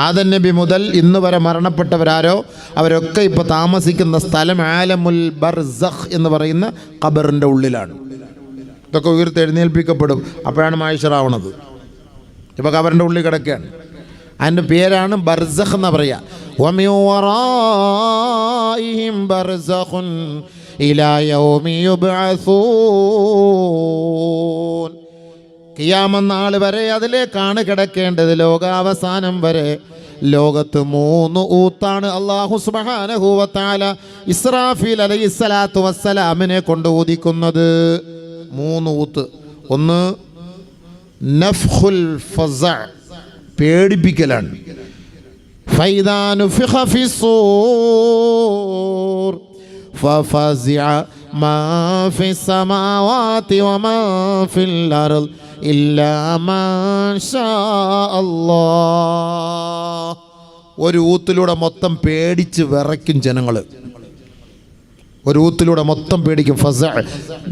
ആദം നബി മുതൽ ഇന്ന് വരെ മരണപ്പെട്ടവരാരോ അവരൊക്കെ ഇപ്പോൾ താമസിക്കുന്ന സ്ഥലം ആലമുൽ ബർസഖ് എന്ന് പറയുന്ന ഖബറിൻ്റെ ഉള്ളിലാണ്. ഇതൊക്കെ ഉയർത്തെഴുന്നേൽപ്പിക്കപ്പെടും. അപ്പോഴാണ് മായിഷറാവണത്. ഇപ്പോൾ ഖബറിൻ്റെ ഉള്ളിൽ കിടക്കുകയാണ്. അതിൻ്റെ പേരാണ് ബർസഖ് എന്ന് പറയുക. വമിൻ വറാഇഹിം ബർസഖുൻ ഇലാ യൗമി യുബ്അസൂൻ. ഖിയാമത്ത് നാൾ വരെ അതിലേക്കാണ് കിടക്കേണ്ടത്. ലോകാവസാനം വരെ ലോകത്ത് 3 ഊത്താണ് അല്ലാഹു സുബ്ഹാനഹു വ തആല ഇസ്രാഫീൽ അലൈഹിസ്സലാത്തു വസ്സലാമിനെ കൊണ്ട് ഊതിക്കുന്നത്. 3 ഊത്ത്. ഒന്ന് നഫ്ഖുൽ ഫസഅ, പേടിപ്പിക്കലാണ്. ഫൈദാ നുഫിഖ ഫിസ്സൂർ ഫഫസിഅ മാ ഫിസ്സമാവാതി വമാ ഫിൽ അർദ് ഇല്ലാ മാ ശാ അല്ലാഹ്. ഒരു ഊത്തിലൂടെ മൊത്തം പേടിച്ച് വിറയ്ക്കും ജനങ്ങൾ. ഒരു ഊത്തിലൂടെ മൊത്തം പേടിക്കും. ഫസഅ,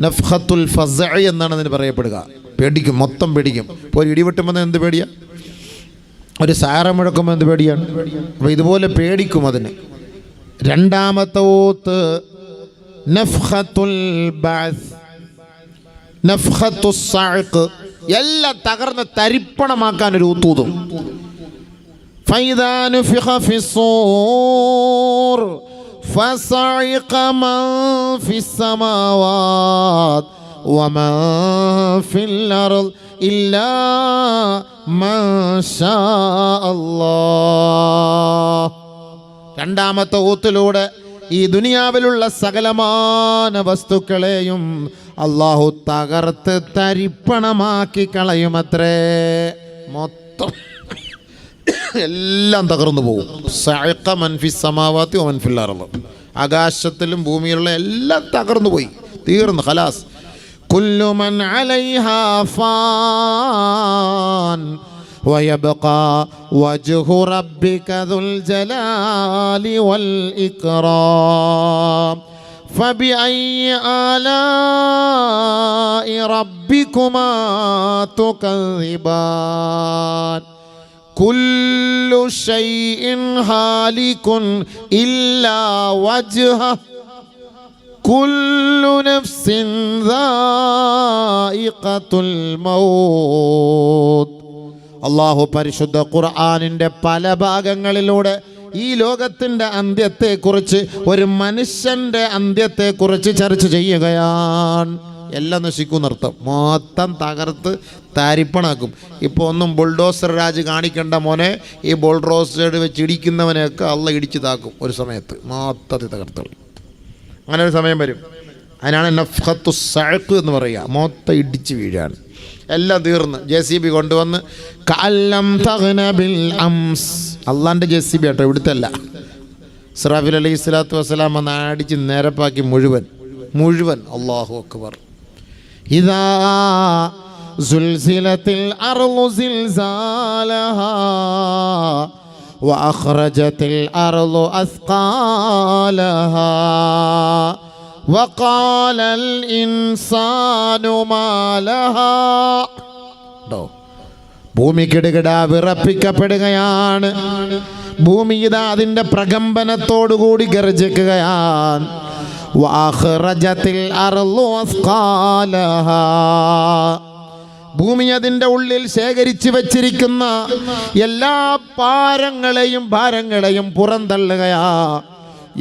നഫ്ഖത്തുൽ ഫസഅ എന്നാണ് അതിന് പറയപ്പെടുക. പേടിക്കും, മൊത്തം പേടിക്കും. ഇപ്പോൾ ഒരു ഇടിവെട്ടുമ്പോൾ എന്ത് പേടിയാ, ഒരു സാര മുഴക്കുമ്പോൾ എന്ത് പേടിയാണ്. അപ്പോൾ ഇതുപോലെ പേടിക്കും അതിന്. രണ്ടാമത്തെ ഊത്ത് നഫ്ഖത്തുൽ ബഅസ്, നഫ്ഖത്തുസ് സഅഖ്, എല്ലാം തകർന്ന് തരിപ്പണമാക്കാൻ ഒരു ഊത്തൂതും. ഫൈദാ നുഫിഖ ഫിസ്സൂർ ഫസഇഖ മൻ ഫിസ്സമാവാത് വമാ ഫിൽ അർദ് ഇല്ലാ മാ ശാ അല്ലാഹ്. രണ്ടാമത്തെ ഊത്തിലൂടെ ഈ ദുനിയാവിലുള്ള സകലമാന വസ്തുക്കളെയും അള്ളാഹു തകർത്ത് തരിപ്പണമാക്കി കളയുമത്രേ. മൊത്തം എല്ലാം തകർന്നു പോകും. സഅഖ മൻ ഫിസ് സമാവാതി വമൻ ഫിൽ അർദ്, ആകാശത്തിലും ഭൂമിയിലുള്ള എല്ലാം തകർന്നു പോയി, തീർന്നു, ഖലാസ്. കുല്ലു മൻ അലൈഹാ ഫാൻ വയബ്ഖാ വജ്ഹു റബ്ബിക ദുൽ ജലാലി വൽ ഇക്റാം ഫബിഅയ്യി ആലാഇ റബ്ബികുമാ തുകദ്ദിബാൻ കുല്ലു ശൈഇൻ ഹാലികുൻ ഇല്ലാ വജ്ഹഹു കുല്ലു നഫ്സിൻ ദായിഖത്തുൽ മൗത്ത്. അള്ളാഹു പരിശുദ്ധ ഖുർആനിൻ്റെ പല ഭാഗങ്ങളിലൂടെ ഈ ലോകത്തിൻ്റെ അന്ത്യത്തെക്കുറിച്ച്, ഒരു മനുഷ്യൻ്റെ അന്ത്യത്തെക്കുറിച്ച് ചർച്ച ചെയ്യുകയാണ്. എല്ലാം നശിക്കുന്നർത്ഥം, മൊത്തം തകർത്ത് താരിപ്പണാക്കും. ഇപ്പോൾ ഒന്നും ബുൾഡോസർ രാജ് കാണിക്കേണ്ട മോനെ, ഈ ബുൾഡോസർ വെച്ച് ഇടിക്കുന്നവനെയൊക്കെ അള്ള ഇടിച്ച് താക്കും ഒരു സമയത്ത്, മൊത്തത്തിൽ തകർത്തുള്ളൂ. അങ്ങനെ ഒരു സമയം വരും. അതിനാണ് നഫ്ഖത്തുസ് സഅഖ് എന്ന് പറയുക. മൊത്തം ഇടിച്ച് വീഴാണ്, എല്ലാം തീർന്ന് JCB കൊണ്ടുവന്ന് കഅല്ലം തഗ്ന ബിൽ അംസ്. അള്ളാൻ്റെ JCB കേട്ടോ, ഇവിടുത്തെ അല്ല. ഇസ്രാഫീൽ അലൈഹി സ്വലാത്തു വസ്സലാം വന്ന് അടിച്ച് നേരപ്പാക്കി മുഴുവൻ. അല്ലാഹു അക്ബർ. ഇദാ സുൽസിലത്തിൽ അർളു സിൽസാലഹാ വഅഖ്റജത്തിൽ അർളു അസ്ഖാലഹാ വഖാലൽ ഇൻസാനു മാ ലഹാ. ഭൂമി കിടുകിട വിറപ്പിക്കപ്പെടുകയാണ്. ഭൂമി ഇതാ അതിൻ്റെ പ്രകമ്പനത്തോടുകൂടി ഗർജിക്കുകയാണ്. വഅഖ്റജത്തിൽ അർളു അസ്ഖാലഹാ. ഭൂമി അതിൻ്റെ ഉള്ളിൽ ശേഖരിച്ചു വച്ചിരിക്കുന്ന എല്ലാ ഭാരങ്ങളെയും പുറന്തള്ളുകയാ.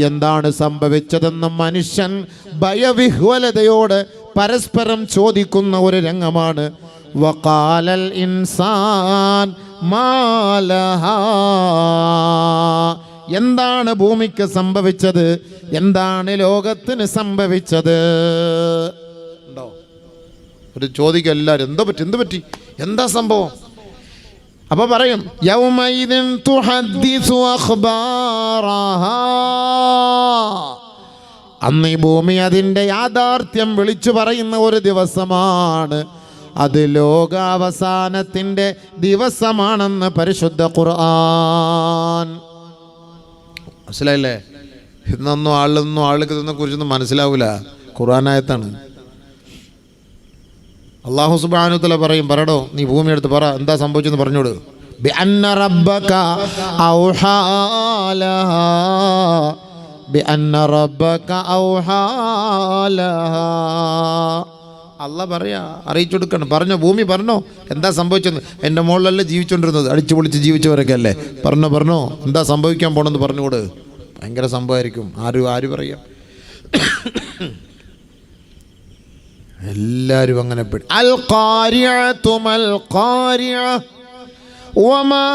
എന്താണ് സംഭവിച്ചതെന്ന് മനുഷ്യൻ ഭയവിഹ്വലതയോട് പരസ്പരം ചോദിക്കുന്ന ഒരു രംഗമാണ്. വഖാലൽ ഇൻസാൻ മാ ലഹാ. എന്താണ് ഭൂമിക്ക് സംഭവിച്ചത്? എന്താണ് ലോകത്തിന് സംഭവിച്ചത്? ഉണ്ടോ ഒരു ചോദിക്കുക എല്ലാവരും, എന്ത് പറ്റി എന്താ സംഭവം? അപ്പോൾ പറയും യൗമൈദിൻ തുഹദ്ദിസു അഖ്ബാറഹാ. അന്ന് ഈ ഭൂമി അതിൻ്റെ യാഥാർത്ഥ്യം വിളിച്ചു പറയുന്ന ഒരു ദിവസമാണ്. അത് ലോകാവസാനത്തിൻ്റെ ദിവസമാണെന്ന് പരിശുദ്ധ ഖുർആൻ. മനസ്സിലായില്ലേ? ഇന്നൊന്നും ആളുകൾക്ക് ഇതിനെക്കുറിച്ചൊന്നും മനസ്സിലാവില്ല. ഖുർആനായത്താണ്. അല്ലാഹു സുബ്ഹാനഹു വ തആല പറയും, പറടോ നീ ഭൂമി എടുത്ത് പറ എന്താ സംഭവിച്ചെന്ന് പറഞ്ഞോട്. ബിഅന്ന റബ്ബക ഔഹാ ലഹാ ബിഅന്ന റബ്ബക ഔഹാ ലഹാ. അള്ളാഹ് പറയാ, അറിയിച്ചു കൊടുക്കണം. പറഞ്ഞോ ഭൂമി, പറഞ്ഞോ എന്താ സംഭവിച്ചെന്ന്. എൻ്റെ മുകളിലല്ലേ ജീവിച്ചുകൊണ്ടിരുന്നത്, അടിച്ചു പൊളിച്ച് ജീവിച്ചവരൊക്കെ അല്ലേ. പറഞ്ഞോ എന്താ സംഭവിക്കാൻ പോണെന്ന് പറഞ്ഞുകൂട്. ഭയങ്കര സംഭവമായിരിക്കും. ആര് പറയാം. എല്ലാവരും അങ്ങനെ അൽ ഖാരിഅതു മൽ ഖാരിഅ വമാ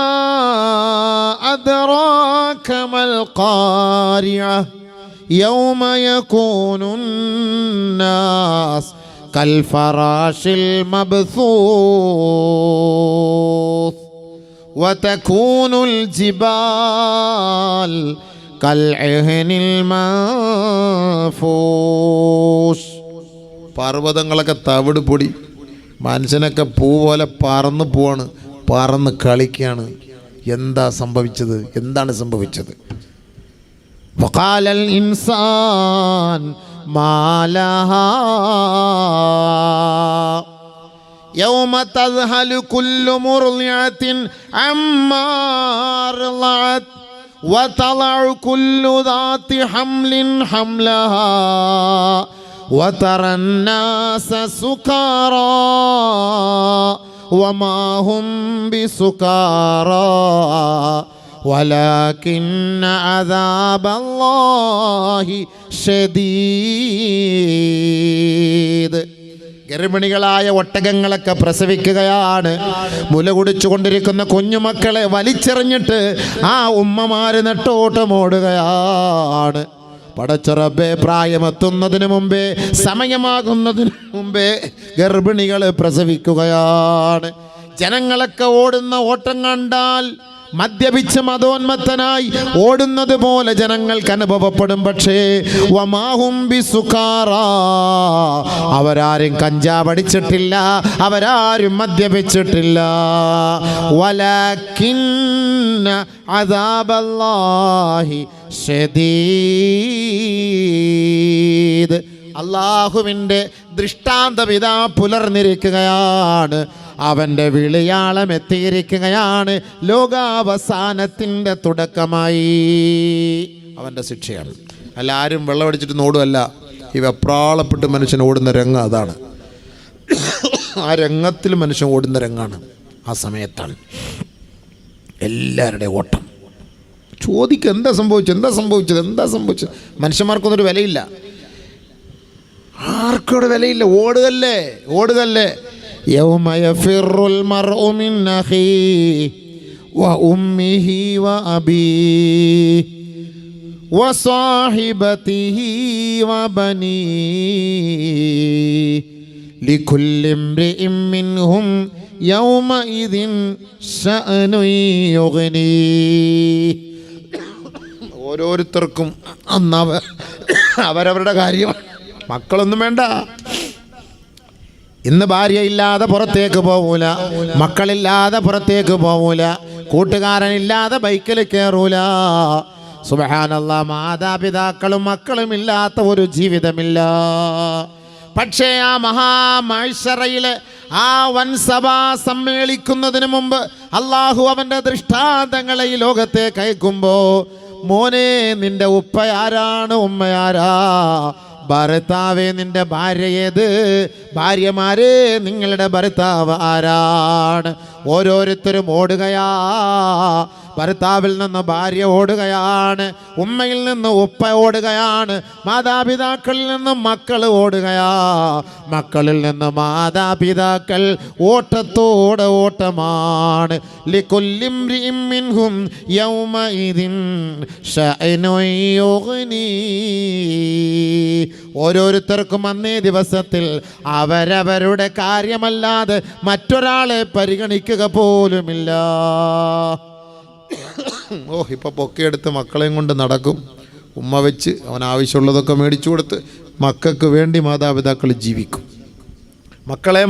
അദ്റാക മൽ ഖാരിഅ യൗമ യകൂനുൻ നാസ് കൽ ഫറാശിൽ മബ്സൂസ് വതകൂനുൽ ജിബാൽ കൽ ഇഹ്നിൽ മൻഫൂസ്. പർവ്വതങ്ങളൊക്കെ തവിട് പൊടി, മനുഷ്യനൊക്കെ പൂ പോലെ പറന്ന് പോവാണ്, പറന്ന് കളിക്കുകയാണ്. എന്താണ് സംഭവിച്ചത്? വഖാലൽ ഇൻസാൻ മാലഹാ യൗമ തദ്ഹലു കുല്ലു മുർളിഅത്തിൻ അമ്മാ അർളഅത് വതളഉ കുല്ലു ദാതി ഹംലിൻ ഹംലഹാ وترى الناس سكارى وما هم بسكارى ولكن عذاب الله شديد. ഗർഭിണികളായ ഒട്ടകങ്ങളൊക്കെ പ്രസവിക്കുകയാണ്. മുല കുടിച്ചുകൊണ്ടിരിക്കുന്ന കുഞ്ഞുമക്കളെ വലിച്ചെറിഞ്ഞിട്ട് ആ ഉമ്മമാര് നെട്ടോട്ടമോടുകയാണ്. പടച്ചറബേ, പ്രായമെത്തുന്നതിന് മുമ്പേ, സമയമാകുന്നതിന് മുമ്പേ ഗർഭിണികൾ പ്രസവിക്കുകയാണ്. ജനങ്ങളൊക്കെ ഓടുന്ന ഓട്ടം കണ്ടാൽ മദ്യപിച്ച് മതോന്മത്തനായി ഓടുന്നത് പോലെ ജനങ്ങൾക്ക് അനുഭവപ്പെടും. പക്ഷേ വമാഹും ബിസുകാറാ, അവരാരും കഞ്ചാവടിച്ചിട്ടില്ല, അവരാരും മദ്യപിച്ചിട്ടില്ല. വലകിന്ന അദാബല്ലാഹി ശദീദ്. അല്ലാഹുവിൻ്റെ ദൃഷ്ടാന്തം ഇതാ പുലർന്നിരിക്കുകയാണ്. അവൻ്റെ വിളിയാളം എത്തിയിരിക്കുകയാണ്. ലോകാവസാനത്തിൻ്റെ തുടക്കമായി അവൻ്റെ ശിക്ഷയാണ്. അല്ല, ആരും വെള്ളമടിച്ചിട്ട് ഓടുമല്ല. ഈ വെപ്രാളപ്പെട്ട് മനുഷ്യൻ ഓടുന്ന രംഗം അതാണ്. ആ രംഗത്തിൽ മനുഷ്യൻ ഓടുന്ന രംഗമാണ്. ആ സമയത്താണ് എല്ലാവരുടെയും ഓട്ടം. ചോദിക്കുക, എന്താ സംഭവിച്ചത്? മനുഷ്യന്മാർക്കൊന്നൊരു വിലയില്ല, ആർക്കൊരു വിലയില്ല. ഓടുകല്ലേ. യൗമ യഫിറുൽ മർഉ മിൻ അഖീഹി വഉമ്മിഹി വഅബീഹി വസാഹിബതിഹി വബനീഹി ലികുല്ലി ഇംറിഇൻ മിൻഹും യൗമഇദിൻ ശഅനുൻ യുഗ്നീഹി. ഓരോരുത്തർക്കും അന്ന് അവരവരുടെ കാര്യം. മക്കളൊന്നും വേണ്ട. ഇന്ന് ഭാര്യയില്ലാതെ പുറത്തേക്ക് പോകൂല, മക്കളില്ലാതെ പുറത്തേക്ക് പോകൂല, കൂട്ടുകാരനില്ലാതെ ബൈക്കിൽ കയറൂല. സുബ്ഹാനല്ലാഹ്, മാതാപിതാക്കളും മക്കളും ഇല്ലാത്ത ഒരു ജീവിതമില്ല. പക്ഷേ ആ മഹാമഹ്ശറയിലെ ആ വൻസഭ സമ്മേളിക്കുന്നതിന് മുമ്പ് അള്ളാഹു അവൻ്റെ ദൃഷ്ടാന്തങ്ങളെ ഈ ലോകത്തേക്ക് അയക്കുമ്പോൾ, മോനെ നിന്റെ ഉപ്പയാരാണ്, ഉമ്മയാരാ, ഭർത്താവേ നിന്റെ ഭാര്യ ഏത്, ഭാര്യമാരെ നിങ്ങളുടെ ഭർത്താവ് ആരാണ്. ഓരോരുത്തരും ഓടുകയാ. ഭർത്താവിൽ നിന്ന് ഭാര്യ ഓടുകയാണ്, ഉമ്മയിൽ നിന്ന് ഉപ്പ ഓടുകയാണ്, മാതാപിതാക്കളിൽ നിന്ന് മക്കൾ ഓടുകയാ, മക്കളിൽ നിന്ന് മാതാപിതാക്കൾ. ഓട്ടത്തോടെ ഓട്ടമാണ്. ലികുല്ലി ഇംറിഇൻ മിൻഹും യൗമഇദിൻ ശഅനുൻ യുഗ്നീ. ഓരോരുത്തർക്കും അന്നേ ദിവസത്തിൽ അവരവരുടെ കാര്യമല്ലാതെ മറ്റൊരാളെ പരിഗണിക്കുക പോലുമില്ല. ഇപ്പോൾ പൊക്കെടുത്ത് മക്കളെയും കൊണ്ട് നടക്കും. ഉമ്മ വെച്ച് അവൻ ആവശ്യമുള്ളതൊക്കെ മേടിച്ചു കൊടുത്ത് മക്കൾക്ക് വേണ്ടി മാതാപിതാക്കൾ ജീവിക്കും. മക്കളെ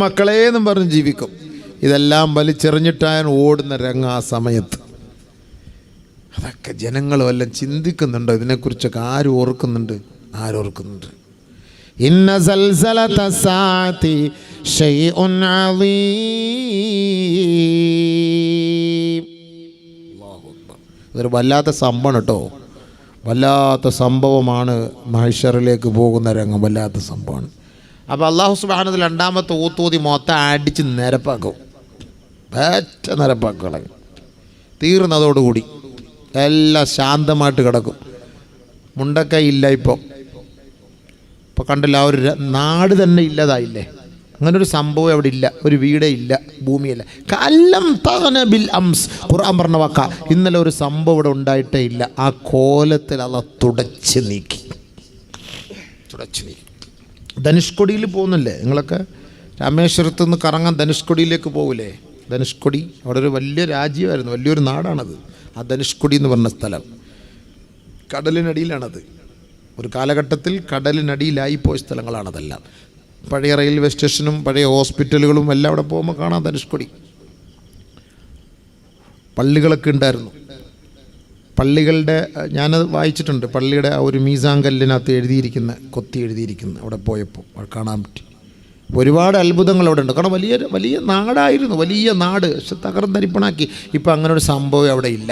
എന്നും പറഞ്ഞ് ജീവിക്കും. ഇതെല്ലാം വലിച്ചെറിഞ്ഞിട്ടാണ് ഓടുന്ന രംഗ ആ സമയത്ത്. അതൊക്കെ ജനങ്ങൾ വല്ലതും ചിന്തിക്കുന്നുണ്ടോ? ഇതിനെക്കുറിച്ചൊക്കെ ആരോർക്കുന്നുണ്ട്? ഇന്ന സൽസലത സാഅതി ശൈഉൻ അളീം. അതൊരു വല്ലാത്ത സംഭവമാണ് കേട്ടോ. വല്ലാത്ത സംഭവമാണ് മഹ്ശറിലേക്ക് പോകുന്ന രംഗം, വല്ലാത്ത സംഭവമാണ്. അപ്പോൾ അല്ലാഹു സുബ്ഹാനഹു വ തആല രണ്ടാമത്തെ ഊത്തൂതി മൊത്തം അടിച്ച് നിരപ്പാക്കും, പറ്റ നിരപ്പാക്കളെ. തീർന്നതോടുകൂടി എല്ലാം ശാന്തമായിട്ട് കിടക്കും. മുണ്ടക്കൈ ഇല്ല ഇപ്പോൾ കണ്ടില്ല, ആ ഒരു നാട് തന്നെ ഇല്ലതായില്ലേ. അങ്ങനൊരു സംഭവം അവിടെ ഇല്ല, ഒരു വീടേ ഇല്ല, ഭൂമിയല്ല. കല്ലം തഗ്നബിൽ അംസ്, ഖുർആൻ പറഞ്ഞ വാക്ക. ഇന്നലെ ഒരു സംഭവം ഇവിടെ ഉണ്ടായിട്ടേ ഇല്ല. ആ കോലത്തിൽ അള്ളാഹ് തുടച്ച് നീക്കി. ധനുഷ്കൊടിയിൽ പോകുന്നില്ലേ നിങ്ങളൊക്കെ? രാമേശ്വരത്ത് നിന്ന് കറങ്ങാൻ ധനുഷ്കൊടിയിലേക്ക് പോകില്ലേ? ധനുഷ്കൊടി അവിടെ ഒരു വലിയ രാജ്യമായിരുന്നു, വലിയൊരു നാടാണത്. ആ ധനുഷ്കൊടി എന്ന് പറഞ്ഞ സ്ഥലം കടലിനടിയിലാണത്. ഒരു കാലഘട്ടത്തിൽ കടലിനടിയിലായി പോയ സ്ഥലങ്ങളാണതെല്ലാം. പഴയ റെയിൽവേ സ്റ്റേഷനും പഴയ ഹോസ്പിറ്റലുകളും എല്ലാം അവിടെ പോകുമ്പോൾ കാണാം ധനുഷ്കൊടി. പള്ളികളൊക്കെ ഉണ്ടായിരുന്നു. പള്ളികളുടെ ഞാനത് വായിച്ചിട്ടുണ്ട്. പള്ളിയുടെ ആ ഒരു മീസാങ്കല്ലിനകത്ത് എഴുതിയിരിക്കുന്ന, കൊത്തി എഴുതിയിരിക്കുന്ന അവിടെ പോയപ്പോൾ കാണാൻ പറ്റി. ഒരുപാട് അത്ഭുതങ്ങൾ അവിടെ ഉണ്ട്. കാരണം വലിയ വലിയ നാടായിരുന്നു, വലിയ നാട്. പക്ഷെ തകർന്നരിപ്പണാക്കി. ഇപ്പം അങ്ങനെ ഒരു സംഭവം അവിടെ ഇല്ല.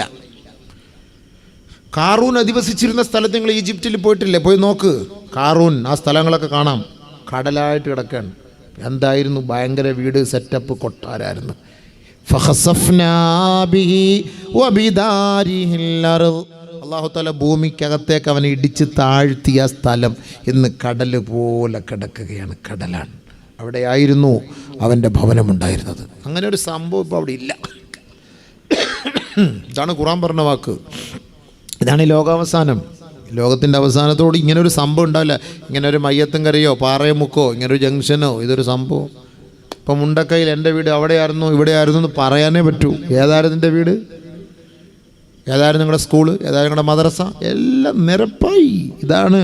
കാറൂൻ അധിവസിച്ചിരുന്ന സ്ഥലത്ത് നിങ്ങൾ ഈജിപ്തിൽ പോയിട്ടില്ലേ? പോയി നോക്ക്. കാറൂൻ ആ സ്ഥലങ്ങളൊക്കെ കാണാം. കടലായിട്ട് കിടക്കുകയാണ്. എന്തായിരുന്നു? ഭയങ്കര വീട്, സെറ്റപ്പ്, കൊട്ടാരായിരുന്നു. അല്ലാഹു തആല ഭൂമിക്കകത്തേക്ക് അവനെ ഇടിച്ച് താഴ്ത്തിയ സ്ഥലം ഇന്ന് കടൽ പോലെ കിടക്കുകയാണ്. കടലാണ്. അവിടെയായിരുന്നു അവൻ്റെ ഭവനമുണ്ടായിരുന്നത്. അങ്ങനെ ഒരു സംഭവം ഇപ്പോൾ അവിടെ ഇല്ല. ഇതാണ് ഖുർആൻ പറഞ്ഞ വാക്ക്. ഇതാണ് ഈ ലോകാവസാനം. ലോകത്തിൻ്റെ അവസാനത്തോട് ഇങ്ങനെ ഒരു സംഭവം ഉണ്ടാവില്ല. ഇങ്ങനെ ഒരു മയ്യത്തും കരയോ പാറയമുക്കോ ഇങ്ങനൊരു ജംഗ്ഷനോ ഇതൊരു സംഭവം. ഇപ്പം മുണ്ടക്കയിൽ എൻ്റെ വീട് അവിടെയായിരുന്നു ഇവിടെയായിരുന്നു എന്ന് പറയാനേ പറ്റൂ. ഏതായിരുന്നു എൻ്റെ വീട്, ഏതായിരുന്നു നിങ്ങളുടെ സ്കൂള്, ഏതായിരുന്നു നിങ്ങളുടെ മദ്രസ, എല്ലാം നിരപ്പായി. ഇതാണ്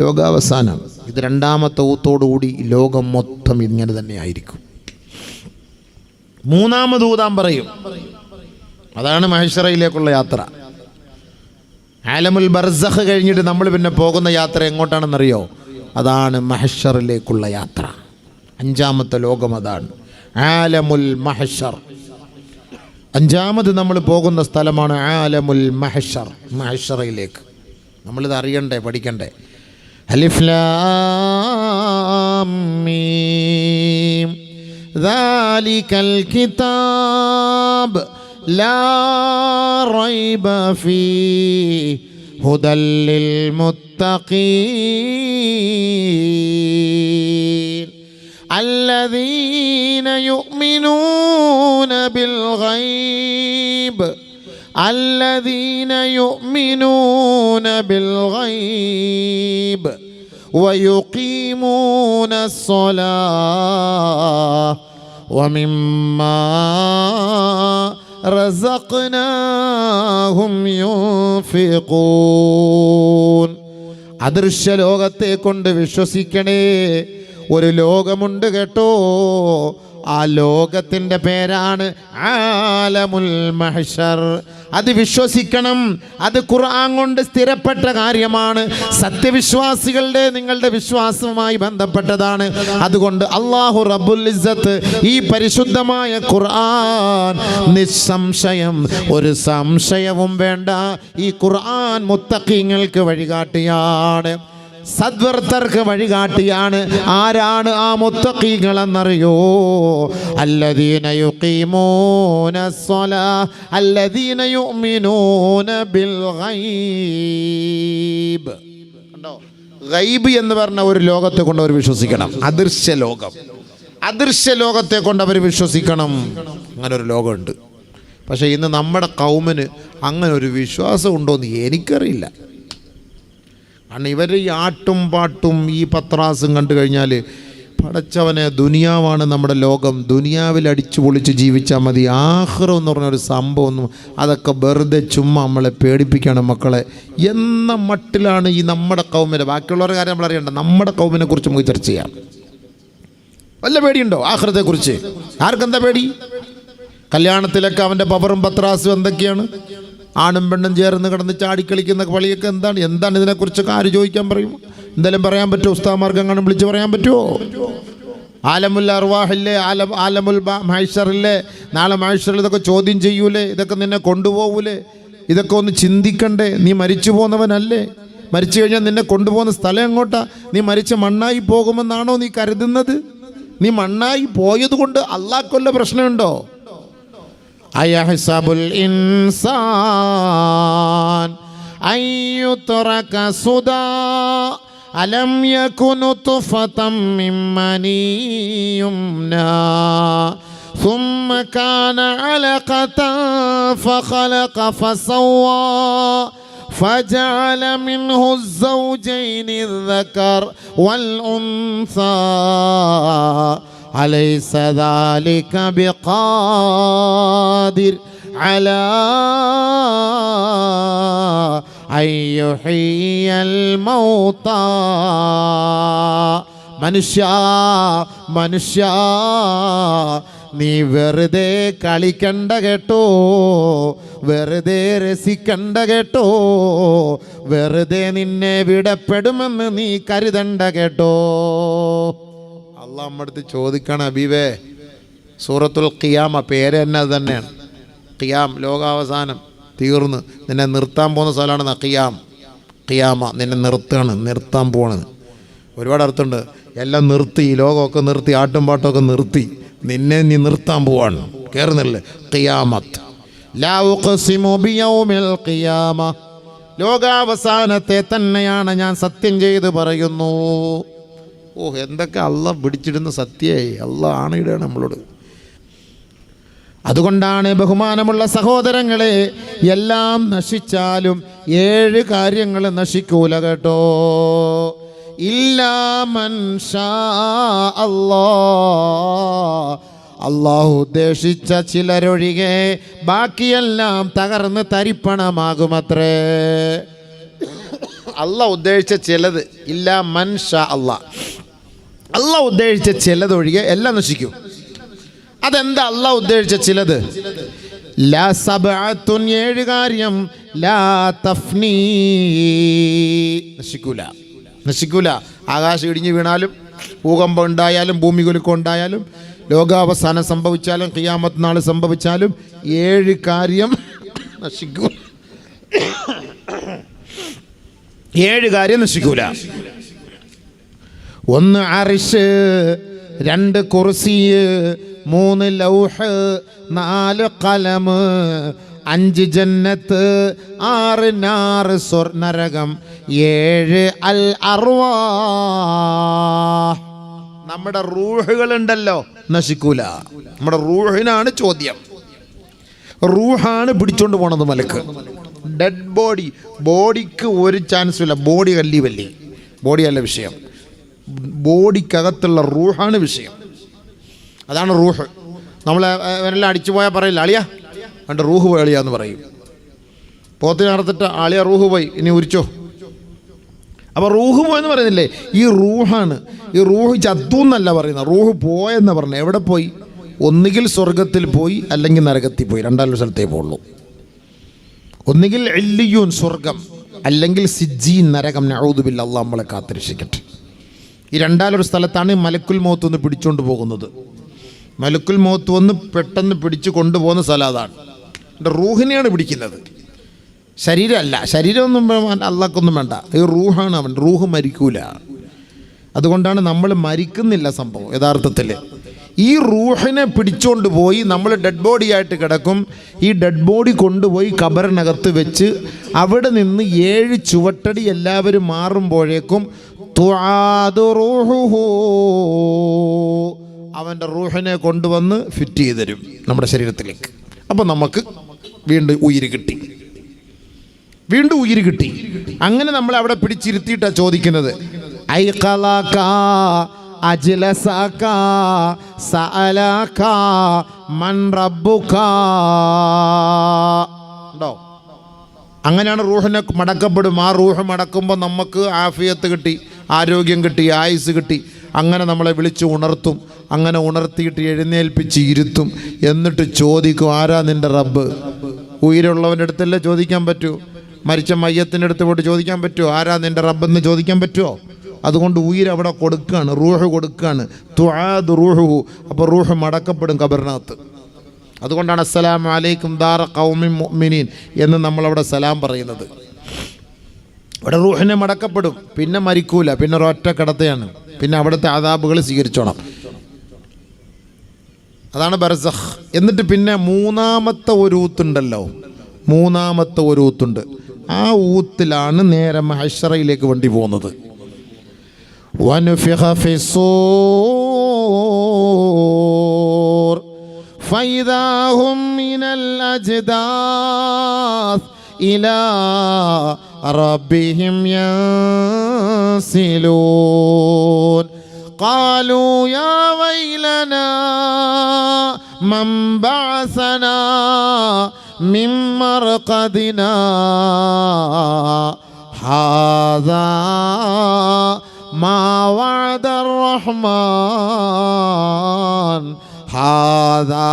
ലോകാവസാനം. ഇത് രണ്ടാമത്തെ ഊത്തോടുകൂടി ലോകം മൊത്തം ഇങ്ങനെ തന്നെ ആയിരിക്കും. മൂന്നാമത് ഊതാൻ പറയും. അതാണ് മഹ്ശറയിലേക്കുള്ള യാത്ര. ആലമുൽ ബർസഖ് കഴിഞ്ഞിട്ട് നമ്മൾ പിന്നെ പോകുന്ന യാത്ര എങ്ങോട്ടാണെന്നറിയോ? അതാണ് മഹ്ശറിലേക്കുള്ള യാത്ര. അഞ്ചാമത്തെ ലോകം അതാണ്, ആലമുൽ മഹ്ശർ. അഞ്ചാമത് നമ്മൾ പോകുന്ന സ്ഥലമാണ് ആലമുൽ മഹ്ശർ, മഹ്ശറിലേക്ക്. നമ്മളിത് അറിയണ്ടേ, പഠിക്കണ്ടേ. അലിഫ് ലാം മീം ദാലികൽ കിതാബ് ലാ റൈബ ഫീഹി ഹുദൽ ലിൽ മുത്തഖീൻ الذين يؤمنون بالغيب الذين يؤمنون بالغيب ويقيمون الصلاة ومما رزقناهم ينفقون. അദൃശ്യ ലോകത്തെ കൊണ്ട് വിശ്വസിക്കണേ. ഒരു ലോകമുണ്ട് കേട്ടോ. ആ ലോകത്തിൻ്റെ പേരാണ് ആലമുൽ മഹ്ശർ. അത് വിശ്വസിക്കണം. അത് ഖുർആൻ കൊണ്ട് സ്ഥിരപ്പെട്ട കാര്യമാണ്. സത്യവിശ്വാസികളുടെ നിങ്ങളുടെ വിശ്വാസവുമായി ബന്ധപ്പെട്ടതാണ്. അതുകൊണ്ട് അല്ലാഹു റബ്ബുൽ ഇസ്സത്ത് ഈ പരിശുദ്ധമായ ഖുർആൻ നിസ്സംശയം, ഒരു സംശയവും വേണ്ട, ഈ ഖുർആൻ മുത്തഖീങ്ങൾക്ക് വഴികാട്ടിയാണ്, സദ്വർത്തർക്ക് വഴികാട്ടിയാണ്. ആരാണ് ആ മുത്തഖീങ്ങളെന്നറിയോ? അല്ലദീന യുഖീമൂന സ്സലാഹ് അല്ലദീന യുഅ്മിനൂന ബിൽ ഗൈബ്. കണ്ടോ, ഗൈബ് എന്ന് പറഞ്ഞ ഒരു ലോകത്തെ കൊണ്ട് അവർ വിശ്വസിക്കണം. അദൃശ്യ ലോകം, അദൃശ്യ ലോകത്തെ കൊണ്ട് അവർ വിശ്വസിക്കണം. അങ്ങനെ ഒരു ലോകമുണ്ട്. പക്ഷേ ഇന്ന് നമ്മുടെ കൗമിന് അങ്ങനെ ഒരു വിശ്വാസം ഉണ്ടോയെന്ന് എനിക്കറിയില്ല. കാരണം ഇവർ ഈ ആട്ടും പാട്ടും ഈ പത്രാസും കണ്ടു കഴിഞ്ഞാൽ പടച്ചവനെ, ദുനിയാവാണ് നമ്മുടെ ലോകം, ദുനിയാവിൽ അടിച്ചു പൊളിച്ച് ജീവിച്ചാൽ മതി. ആഖിറം എന്ന് പറഞ്ഞൊരു സംഭവമൊന്നും, അതൊക്കെ വെറുതെ ചുമ്മാ നമ്മളെ പേടിപ്പിക്കണം മക്കളെ എന്ന മട്ടിലാണ് ഈ നമ്മുടെ കൗമിനെ. ബാക്കിയുള്ളവരുടെ കാര്യം നമ്മൾ അറിയണ്ട, നമ്മുടെ കൗമിനെ കുറിച്ച് നമുക്ക് ചർച്ച ചെയ്യാം. വല്ല പേടിയുണ്ടോ ആഖിറത്തെക്കുറിച്ച്? ആർക്കെന്താ പേടി? കല്യാണത്തിലൊക്കെ അവൻ്റെ പവറും പത്രാസും എന്തൊക്കെയാണ്? ആണും പെണ്ണും ചേർന്ന് കിടന്ന് ചാടിക്കളിക്കുന്ന കളിയൊക്കെ എന്താണ്? ഇതിനെക്കുറിച്ചൊക്കെ ആര് ചോദിക്കാൻ പറയും? എന്തെങ്കിലും പറയാൻ പറ്റുമോ? ഉസ്താദ്മാർക്ക് എങ്ങാനും വിളിച്ച് പറയാൻ പറ്റുമോ? ആലമുൽ അർവാഹില്ലേ, ആലമുൽ മഹ്ശറില്ലേ? നാളെ മഹ്ശറിൽ ഇതൊക്കെ ചോദ്യം ചെയ്യൂലേ? ഇതൊക്കെ നിന്നെ കൊണ്ടുപോകൂലേ? ഇതൊക്കെ ഒന്ന് ചിന്തിക്കണ്ടേ? നീ മരിച്ചു പോന്നവനല്ലേ? മരിച്ചു കഴിഞ്ഞാൽ നിന്നെ കൊണ്ടുപോകുന്ന സ്ഥലം എങ്ങോട്ടാ? നീ മരിച്ച മണ്ണായി പോകുമെന്നാണോ നീ കരുതുന്നത്? നീ മണ്ണായി പോയത് കൊണ്ട് അള്ളാഹ്ക്കുള്ള പ്രശ്നമുണ്ടോ? അയഹ്സബുൽ ഇൻസാൻ അയ്യുത്രക സുദാ അലം യകുനു തുഫതം മിൻ മനിയുംനാ ثم كان علقة فخلق فسوى فجعل منه الزوجين الذكر والأنثى أليس ذلك بقادر على أن يحيي الموتى മനുഷ്യ നീ വെറുതെ കളിക്കണ്ട കേട്ടോ, വെറുതെ രസിക്കണ്ട കേട്ടോ, വെറുതെ നിന്നെ വിടപ്പെടുമെന്ന് നീ കരുതണ്ട കേട്ടോ. അള്ളാഹ് നമ്മടുത്ത് ചോദിക്കണം, ഹബീബേ, സൂറത്തുൽ ഖിയാമ പേര് തന്നെ അത് തന്നെയാണ്. ഖിയാം, ലോകാവസാനം, തീർന്ന് നിന്നെ നിർത്താൻ പോകുന്ന സ്ഥലമാണ് ഖിയാമ. നിന്നെ നിർത്താൻ പോകണത്. ഒരുപാട് അർത്ഥമുണ്ട്. എല്ലാം നിർത്തി, ലോകമൊക്കെ നിർത്തി, ആട്ടും പാട്ടമൊക്കെ നിർത്തി, നിന്നെ നീ നിർത്താൻ പോവാണ്. കേറുന്നില്ലേ? ഖിയാമത്ത്. ലാ ഉഖ്സിമു ബിയൗമിൽ ഖിയാമ, ലോകാവസാനത്തെ തന്നെയാണ് ഞാൻ സത്യം ചെയ്ത് പറയുന്നു. എന്തൊക്കെ അള്ളാഹ് പിടിച്ചിടുന്ന സത്യമായി. അള്ളാഹ് ആണിടുകയാണ് നമ്മളോട്. അതുകൊണ്ടാണ് ബഹുമാനമുള്ള സഹോദരങ്ങളെ, എല്ലാം നശിച്ചാലും 7 കാര്യങ്ങൾ നശിക്കൂല കേട്ടോ. ഇല്ലാ മൻ ഷാ അല്ലാഹ്, അള്ളാഹു ഉദ്ദേശിച്ച ചിലരൊഴികെ ബാക്കിയെല്ലാം തകർന്ന് തരിപ്പണമാകുമത്രേ. അള്ളാഹ് ഉദ്ദേശിച്ച ചിലത്, ഇല്ലാ മൻ ഷാ അല്ലാഹ്, അള്ളാഹ് ഉദ്ദേശിച്ച ചിലതൊഴികെ എല്ലാം നശിക്കും. അതെന്താ അള്ളാഹ് ഉദ്ദേശിച്ച ചിലത്? ലാ സബ്അത്തുൻ, 7 കാര്യം, ലാ തഫ്നീ, നശിക്കൂല. ആകാശം ഇടിഞ്ഞു വീണാലും, ഭൂകമ്പം ഉണ്ടായാലും, ഭൂമികുലുക്കം ഉണ്ടായാലും, ലോകാവസാനം സംഭവിച്ചാലും, ഖിയാമത്ത് നാൾ സംഭവിച്ചാലും 7 കാര്യം നശിക്കൂല. 7 കാര്യം നശിക്കൂല. 1 അർശ്, 2 കുർസി, 3 ലൗഹ്, 4 ഖലം, 5 ജന്നത്ത്, 6 നാർ നരകം, 7 അൽ അർവാഹ്. നമ്മുടെ റൂഹുകളുണ്ടല്ലോ, നശിക്കൂല. നമ്മുടെ റൂഹിനാണ് ചോദ്യം. റൂഹാണ് പിടിച്ചോണ്ട് പോണത് മലക്ക്. ഡെഡ് ബോഡിക്ക് ഒരു ചാൻസും ഇല്ല. ബോഡി ബോഡിയല്ല വിഷയം, ബോഡിക്കകത്തുള്ള റൂഹാണ് വിഷയം. അതാണ് റൂഹ്. നമ്മളെ എല്ലാം അടിച്ചു പോയാൽ പറയില്ല, അളിയാ എൻ്റെ റൂഹ് പോയി അളിയാന്ന് പറയും. പോത്തിന് അറുത്തിട്ട് അളിയ റൂഹ് പോയി, ഇനി ഉരിച്ചോ. അപ്പോൾ റൂഹ് പോയെന്ന് പറയുന്നില്ലേ, ഈ റൂഹാണ്. ഈ റൂഹ് ചത്തു എന്നല്ല പറയുന്നത്, റൂഹ് പോയെന്ന് പറഞ്ഞത്. എവിടെ പോയി? ഒന്നുകിൽ സ്വർഗത്തിൽ പോയി, അല്ലെങ്കിൽ നരകത്തിൽ പോയി. 2 സ്ഥലത്തേ പോകുള്ളൂ. ഒന്നുകിൽ ഇല്ലിയൂൻ സ്വർഗം, അല്ലെങ്കിൽ സിജ്ജീൻ നരകം. നഊദു ബില്ലാഹ്, അല്ലാഹ് നമ്മളെ കാത്തിരക്ഷിക്കട്ടെ. ഈ 2 സ്ഥലത്താണ് മലക്കുൽ മൗത്ത് ഒന്ന് പിടിച്ചുകൊണ്ട് പോകുന്നത്. മലക്കുൽ മൗത്ത് വന്ന് പെട്ടെന്ന് പിടിച്ചു കൊണ്ടുപോകുന്ന സ്ഥലം അതാണ്. എൻ്റെ റൂഹിനെയാണ് പിടിക്കുന്നത്, ശരീരമല്ല. ശരീരമൊന്നും അള്ളാഹ്ക്കൊന്നും വേണ്ട, ഈ റൂഹാണ്. അവൻ റൂഹ് മരിക്കൂല. അതുകൊണ്ടാണ് നമ്മൾ മരിക്കുന്നില്ല സംഭവം യഥാർത്ഥത്തിൽ. ഈ റൂഹിനെ പിടിച്ചുകൊണ്ട് പോയി നമ്മൾ ഡെഡ് ബോഡി ആയിട്ട് കിടക്കും. ഈ ഡെഡ് ബോഡി കൊണ്ടുപോയി ഖബറിനകത്ത് വെച്ച് അവിടെ നിന്ന് 7 ചുവട്ടടി എല്ലാവരും മാറുമ്പോഴേക്കും അവൻ്റെ റൂഹിനെ കൊണ്ടുവന്ന് ഫിറ്റ് ചെയ്ത് തരും നമ്മുടെ ശരീരത്തിലേക്ക്. അപ്പം നമുക്ക് വീണ്ടും ഉയിര് കിട്ടി. അങ്ങനെ നമ്മൾ അവിടെ പിടിച്ചിരുത്തിയിട്ടാണ് ചോദിക്കുന്നത്, ഐഖലക അജ്ലസക സഅലക മൻ റബ്ബുക. ഉണ്ടോ? അങ്ങനെയാണ് റൂഹിനെ മടക്കപ്പെടും. ആ റൂഹ് മടക്കുമ്പോൾ നമുക്ക് ആഫിയത്ത് കിട്ടി, ആരോഗ്യം കിട്ടി, ആയുസ് കിട്ടി. അങ്ങനെ നമ്മളെ വിളിച്ച് ഉണർത്തും. അങ്ങനെ ഉണർത്തിയിട്ട് എഴുന്നേൽപ്പിച്ച് ഇരുത്തും. എന്നിട്ട് ചോദിക്കും, ആരാ നിൻ്റെ റബ്ബ്? ഉயிருള്ളവൻ്റെ അടുത്തല്ലേ ചോദിക്കാൻ പറ്റൂ? മരിച്ച മയ്യത്തിൻ്റെ അടുത്ത് പോയിട്ട് ചോദിക്കാൻ പറ്റുമോ? ആരാ നിൻ്റെ റബ്ബെന്ന് ചോദിക്കാൻ പറ്റുമോ? അതുകൊണ്ട് ഉയിർ അവിടെ കൊടുക്കുകയാണ്, റൂഹ് കൊടുക്കുകയാണ്. തുആദ് റൂഹുഹു. അപ്പോൾ റൂഹ് മടക്കപ്പെടും ഖബറിനകത്ത്. അതുകൊണ്ടാണ് അസ്സലാമു അലൈക്കും ദാറ ഖൗമിൻ മുഅ്മിനീൻ എന്ന് നമ്മളവിടെ സലാം പറയുന്നത്. അവിടെ റൂഹിനെ മടക്കപ്പെടും, പിന്നെ മരിക്കൂല, പിന്നെ ഒരൊറ്റ കിടത്തയാണ്, പിന്നെ അവിടുത്തെ അദാബുകൾ സ്വീകരിച്ചോണം. അതാണ് ബർസഖ്. എന്നിട്ട് പിന്നെ മൂന്നാമത്തെ ഒരു ഊത്തുണ്ടല്ലോ, മൂന്നാമത്തെ ഒരു ഊത്തുണ്ട്. ആ ഊത്തിലാണ് നേരെ മഹ്ശറയിലേക്ക് വണ്ടി പോകുന്നത്. വനുഫിഖ ഫിസ്സൂർ ഫൈദാ ഹും മിനൽ അജ്ദാസ് ഇലാ റബ്ബിഹിം യൻസിലൂൻ ഖാലൂ യാ വൈലനാ മൻ ബഅസനാ മിൻ മർഖദിനാ ഹാദാ മാ വഅദർ റഹ്മാൻ ഹാദാ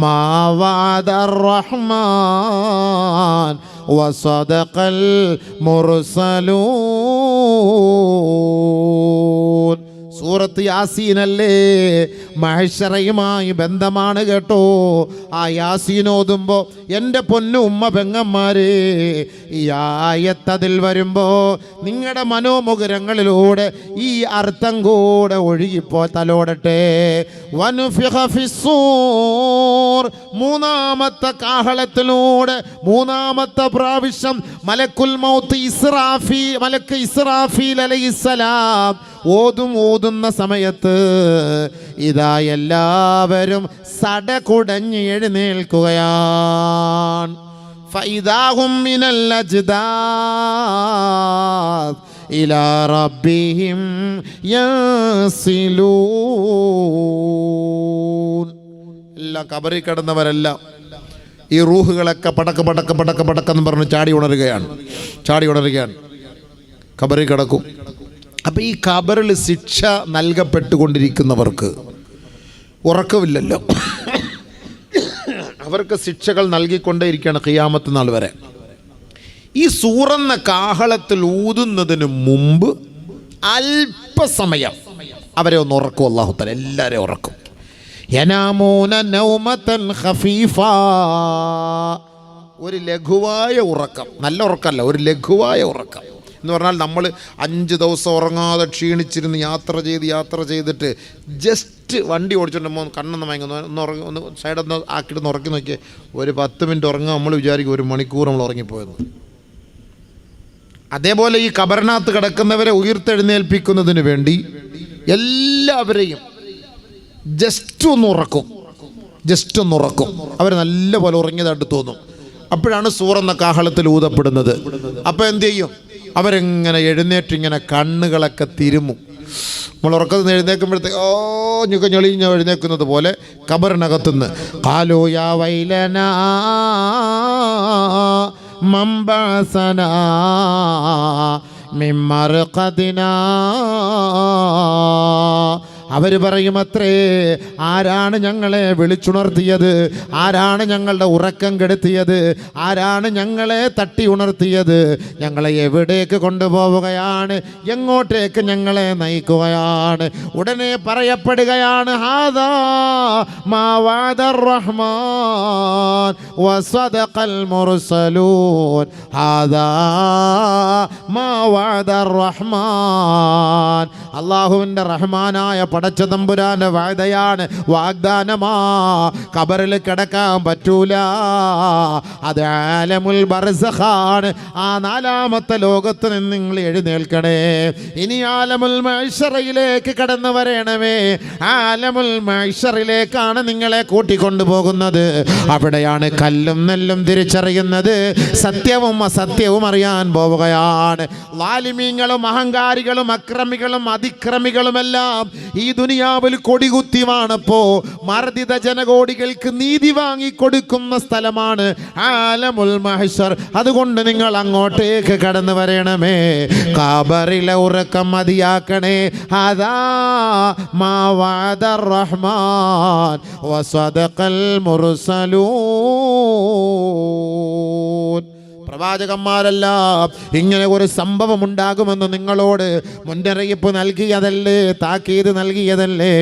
മാ വഅദർ റഹ്മാൻ വസദഖൽ മുർസലൂൻ. സൂറത്ത് യാസീൻ അല്ലേ, മഹ്ശറയുമായി ബന്ധമാണ് കേട്ടോ. ആ യാസീൻ ഓതുമ്പോൾ എൻ്റെ പൊന്നു ഉമ്മ പെങ്ങന്മാരെ, ഈ ആയത്തതിൽ വരുമ്പോൾ നിങ്ങളുടെ മനോമുകുരങ്ങളിലൂടെ ഈ അർത്ഥം കൂടെ ഒഴുകിപ്പോ തലോടട്ടെ. വനുഫിഖ ഫിസ്സൂർ, മൂന്നാമത്തെ കാഹളത്തിലൂടെ മൂന്നാമത്തെ പ്രാവശ്യം മലക്കുൽ മൗത്ത് മലക്ക് ഇസ്രാഫീൽ അലൈഹിസ്സലാം ഓതുന്ന സമയത്ത് ഇതാ എല്ലാവരും സടകുടഞ്ഞ് എഴുന്നേൽക്കുകയാണ്. ഫൈദാഹും മിനൽ അജ്ദാസ് ഇലാ റബ്ബിഹിം യൻസിലൂൻ. എല്ലാം കബറിൽ കിടന്നവരെല്ലാം ഈ റൂഹുകളൊക്കെ പടക്ക് പടക്ക് പടക്ക് പടക്കെന്ന് പറഞ്ഞ് ചാടി ഉണരുകയാണ്. കബറിൽ കിടക്കും. അപ്പം ഈ ഖബറിൽ ശിക്ഷ നൽകപ്പെട്ടുകൊണ്ടിരിക്കുന്നവർക്ക് ഉറക്കമില്ലല്ലോ, അവർക്ക് ശിക്ഷകൾ നൽകിക്കൊണ്ടേയിരിക്കുകയാണ് ഖിയാമത്ത് നാൾ വരെ. ഈ സൂറന്ന കാഹളത്തിൽ ഊതുന്നതിന് മുമ്പ് അല്പസമയം അവരെ ഒന്ന് ഉറക്കും. അല്ലാഹു തആല എല്ലാവരെയും ഉറക്കും. യനാമൂന നൗമതൻ ഖഫീഫ, ഒരു ലഘുവായ ഉറക്കം, നല്ല ഉറക്കമല്ല, ഒരു ലഘുവായ ഉറക്കം എന്ന് പറഞ്ഞാൽ നമ്മൾ 5 ദിവസം ഉറങ്ങാതെ ക്ഷീണിച്ചിരുന്ന് യാത്ര ചെയ്തിട്ട് ജസ്റ്റ് വണ്ടി ഓടിച്ചുകൊണ്ടുമ്പോൾ കണ്ണൊന്ന് മയങ്ങുന്നു, ഒന്ന് സൈഡൊന്ന് ആക്കിയിട്ടൊന്ന് ഉറക്കി നോക്കിയാൽ ഒരു 10 മിനിറ്റ് ഉറങ്ങാൻ നമ്മൾ വിചാരിക്കും 1 മണിക്കൂർ നമ്മൾ ഉറങ്ങിപ്പോയെന്ന്. അതേപോലെ ഈ ഖബറിനകത്ത് കിടക്കുന്നവരെ ഉയർത്തെഴുന്നേൽപ്പിക്കുന്നതിന് വേണ്ടി എല്ലാവരെയും ജസ്റ്റ് ഒന്ന് ഉറക്കും. അവർ നല്ല പോലെ ഉറങ്ങിയതായിട്ട് തോന്നും. അപ്പോഴാണ് സൂറെന്ന കാഹളത്തിൽ ഊതപ്പെടുന്നത്. അപ്പോൾ എന്ത് ചെയ്യും? അവരെങ്ങനെ എഴുന്നേറ്റിങ്ങനെ കണ്ണുകളൊക്കെ തിരുമും. നമ്മൾ ഉറക്കത്തിൽ എഴുന്നേൽക്കുമ്പോഴത്തേക്ക് ഞൊളിഞ്ഞ എഴുന്നേൽക്കുന്നത് പോലെ ഖബറിനകത്തുനിന്ന് ഖാലൂ യാ വൈലനാ മൻ ബഅസനാ മിൻ മർഖദിനാ, അവർ പറയുമത്രേ, ആരാണ് ഞങ്ങളെ വിളിച്ചുണർത്തിയത്? ആരാണ് ഞങ്ങളുടെ ഉറക്കം കെടുത്തിയത്? ആരാണ് ഞങ്ങളെ തട്ടി ഉണർത്തിയത്? ഞങ്ങളെ എവിടേക്ക് കൊണ്ടുപോവുകയാണ്? എങ്ങോട്ടേക്ക് ഞങ്ങളെ നയിക്കുകയാണ്? ഉടനെ പറയപ്പെടുകയാണ്, ഹാദാ മാ വഅദർ റഹ്മാൻ വസദഖൽ മുർസലൂൻ, ഹാദാ മാ വഅദർ റഹ്മാൻ. അല്ലാഹുവിൻ്റെ റഹ്മാനായ പടച്ച തമ്പുരാന്റെ വാഗ്ദയാണ്, വാഗ്ദാനമാ. ഖബറിൽ കിടക്കാൻ പറ്റൂല, അത് ആലമുൽ ബർസഖാണ്. ആ 4ാമത്തെ ലോകത്ത് നിന്ന് നിങ്ങൾ എഴുന്നേൽക്കണേ. ഇനി ആലമുൽ മഹ്ശറയിലേക്ക് കടന്നു വരണമേ. ആലമുൽ മഹ്ശറിലേക്കാണ് നിങ്ങളെ കൂട്ടിക്കൊണ്ടുപോകുന്നത്. അവിടെയാണ് കല്ലും നെല്ലും തിരിച്ചറിയുന്നത്, സത്യവും അസത്യവും അറിയാൻ പോവുകയാണ്. ളാലിമീങ്ങളും അഹങ്കാരികളും അക്രമികളും അതിക്രമികളുമെല്ലാം ഈ ദുനിയാവിൽ കൊടികുത്തി വാണപ്പോ മർദിത ജനകോടികൾക്ക് നീതി വാങ്ങിക്കൊടുക്കുന്ന സ്ഥലമാണ് ആലമുൽ മഹ്ശർ. അതുകൊണ്ട് നിങ്ങൾ അങ്ങോട്ടേക്ക് കടന്നു വരണമേ. ഖബറിലെ ഉറക്കം മതിയാക്കണേ. അതാ മാ വഅദർ റഹ്മാൻ വസദഖൽ മുർസലൂൻ. പ്രവാചകന്മാരെല്ലാം ഇങ്ങനെ ഒരു സംഭവം ഉണ്ടാകുമെന്ന് നിങ്ങളോട് മുന്നറിയിപ്പ് നൽകിയതല്ലേ, താക്കീത് നൽകിയതല്ലേ.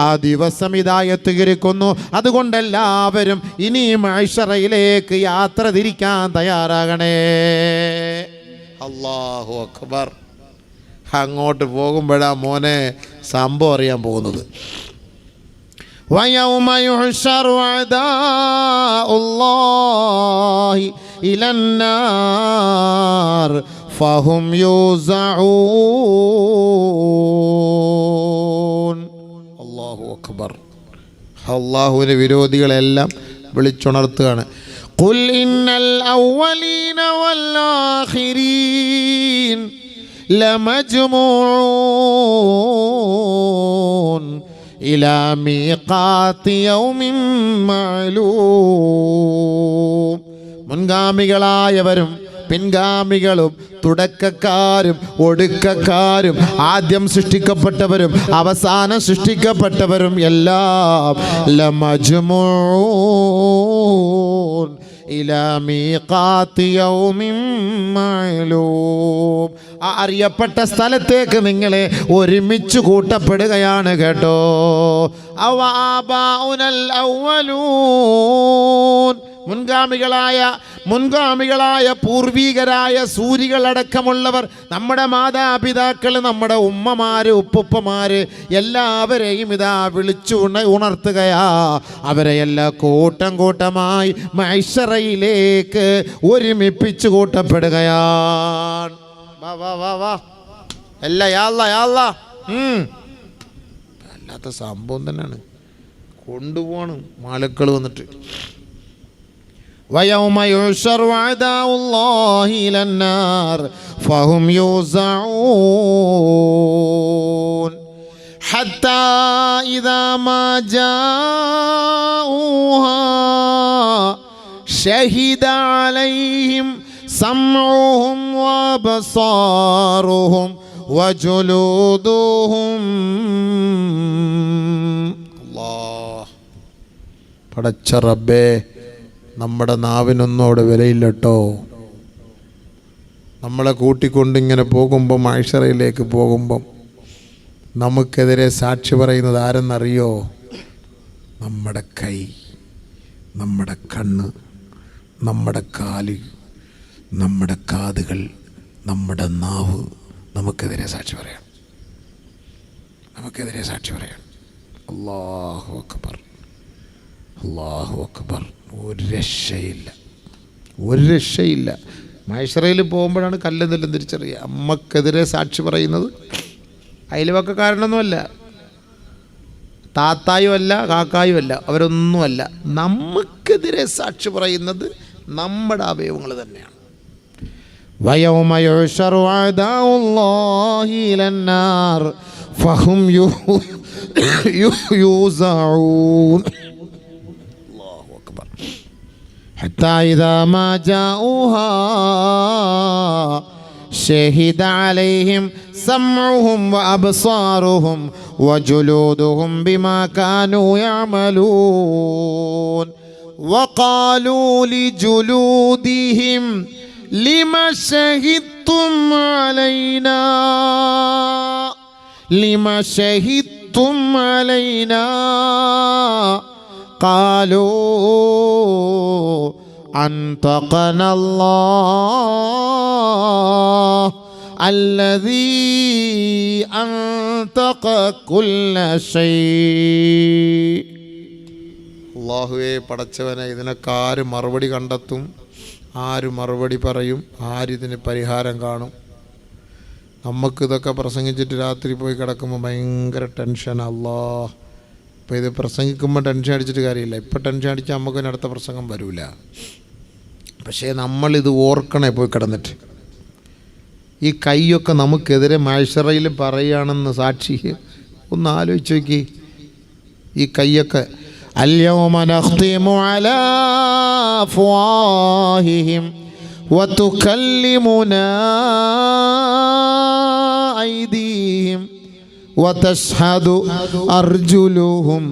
ആ ദിവസം ഇതാ എത്തിയിരിക്കുന്നു. അതുകൊണ്ടെല്ലാവരും ഇനി മഅ്ശറയിലേക്ക് യാത്ര തിരിക്കാൻ തയ്യാറാകണേ. അല്ലാഹു അക്ബർ. അങ്ങോട്ട് പോകുമ്പോഴാ മോനെ സംഭവം അറിയാൻ പോകുന്നത്. وَيَوْمَ يُحْشَرُ أَعْدَاءُ اللَّهِ إِلَى النَّارِ فَهُمْ يُوزَعُونَ. അല്ലാഹു അക്ബർ. അല്ലാഹുവിന്റെ വിരോധികളെല്ലാം വിളിച്ചുണർത്തുകയാണ്. ഖുൽ ഇന്നൽ അവ്വലീന വൽ ആഖിരീൻ ലമജ്മൂഊൻ ഇലാ മീഖാത്തി യൗമിൻ മഅലൂം. മുൻഗാമികളായവരും പിൻഗാമികളും തുടക്കക്കാരും ഒടുക്കക്കാരും ആദ്യം സൃഷ്ടിക്കപ്പെട്ടവരും അവസാനം സൃഷ്ടിക്കപ്പെട്ടവരും എല്ലാം ലമജ്മൂഊൻ ഇലാ മീഖാത്തി യൗമിൻ മഅലൂം. ആ അറിയപ്പെട്ട സ്ഥലത്തേക്ക് നിങ്ങളെ ഒരുമിച്ച് കൂട്ടപ്പെടുകയാണ് കേട്ടോ. അവആബാഉനൽ അവ്വലൂൻ. മുൻഗാമികളായ പൂർവീകരായ സൂരികളടക്കമുള്ളവർ, നമ്മുടെ മാതാപിതാക്കൾ, നമ്മുടെ ഉമ്മമാര്, ഉപ്പുപ്പമാര് എല്ലാവരെയും ഇതാ വിളിച്ചു ഉണർത്തുകയാ. അവരെ എല്ലാം കൂട്ടം കൂട്ടമായി മഅ്ശറയിലേക്ക് ഒരുമിപ്പിച്ചു കൂട്ടപ്പെടുകയാണ്. വാ വാ വാ വാ അല്ല യാല്ല അല്ലാത്ത സംഭവം തന്നെയാണ്. കൊണ്ടുപോകണം മാലക്കൾ വന്നിട്ട്. وَيَوْمَ يُحْشَرُ أَعْدَاءُ اللَّهِ إِلَى النَّارِ فَهُمْ يُوزَعُونَ حَتَّى إِذَا مَا جَاءُوهَا شَهِدَ عَلَيْهِمْ سَمْعُهُمْ وَأَبْصَارُهُمْ وَجُلُودُهُمْ. അല്ലാഹ് പടച്ച റബ്ബേ, നമ്മുടെ നാവിനൊന്നും അവിടെ വിലയില്ലട്ടോ. നമ്മളെ കൂട്ടിക്കൊണ്ടിങ്ങനെ പോകുമ്പം മഅ്ശറയിലേക്ക് പോകുമ്പം നമുക്കെതിരെ സാക്ഷി പറയുന്നത് ആരെന്നറിയോ? നമ്മുടെ കൈ, നമ്മുടെ കണ്ണ്, നമ്മുടെ കാല്, നമ്മുടെ കാതുകൾ, നമ്മുടെ നാവ് നമുക്കെതിരെ സാക്ഷി പറയാം. നമുക്കെതിരെ സാക്ഷി പറയാം. അല്ലാഹു അക്ബർ, അല്ലാഹു അക്ബർ. ഒരു രക്ഷയില്ല. മഅ്ശറയിൽ പോകുമ്പോഴാണ് കല്ലെന്നെല്ലാം തിരിച്ചറിയുക. അമ്മക്കെതിരെ സാക്ഷി പറയുന്നത് അയൽവക്കക്കാരനൊന്നുമല്ല, താത്തായും അല്ല, കാക്കായും അല്ല, അവരൊന്നുമല്ല. നമുക്കെതിരെ സാക്ഷി പറയുന്നത് നമ്മുടെ അവയവങ്ങൾ തന്നെയാണ്. വയൗമ യുഹ്ശറു അഅദാഉല്ലാഹി ഇലന്നാർ ഫഹും യൂസഊൻ. حتى إذا ما جاءوها شهد عليهم سمعهم وأبصارهم وجلودهم بما كانوا يعملون وقالوا لجلودهم لما شهدتم علينا قالوا أنطقنا الله الذي أنطق كل شيء. അല്ലാഹുവേ പടച്ചവനെ, ഇതിനൊക്കെ ആര് മറുപടി കണ്ടെത്തും? ആര് മറുപടി പറയും? ആരിതിന് പരിഹാരം കാണും? നമുക്കിതൊക്കെ പ്രസംഗിച്ചിട്ട് രാത്രി പോയി കിടക്കുമ്പോൾ ഭയങ്കര ടെൻഷൻ. അല്ലാഹ്, ഇപ്പോൾ ഇത് പ്രസംഗിക്കുമ്പോൾ ടെൻഷൻ അടിച്ചിട്ട് കാര്യമില്ല. ഇപ്പോൾ ടെൻഷൻ അടിച്ചാൽ നമുക്ക് അടുത്ത പ്രസംഗം വരില്ല. പക്ഷേ നമ്മളിത് ഓർക്കണേ പോയി കിടന്നിട്ട്. ഈ കൈയൊക്കെ നമുക്കെതിരെ മഅ്ശറയിൽ പറയുകയാണെന്ന് സാക്ഷി ഒന്ന് ആലോചിച്ച് നോക്കി. ഈ കൈയൊക്കെ അൽയൗമ നഖ്തിമു അലാ അഫ്വാഹിഹിം വതുകല്ലിമുനാ ഐദീഹിം വതശ്ഹദു അർജുലുഹും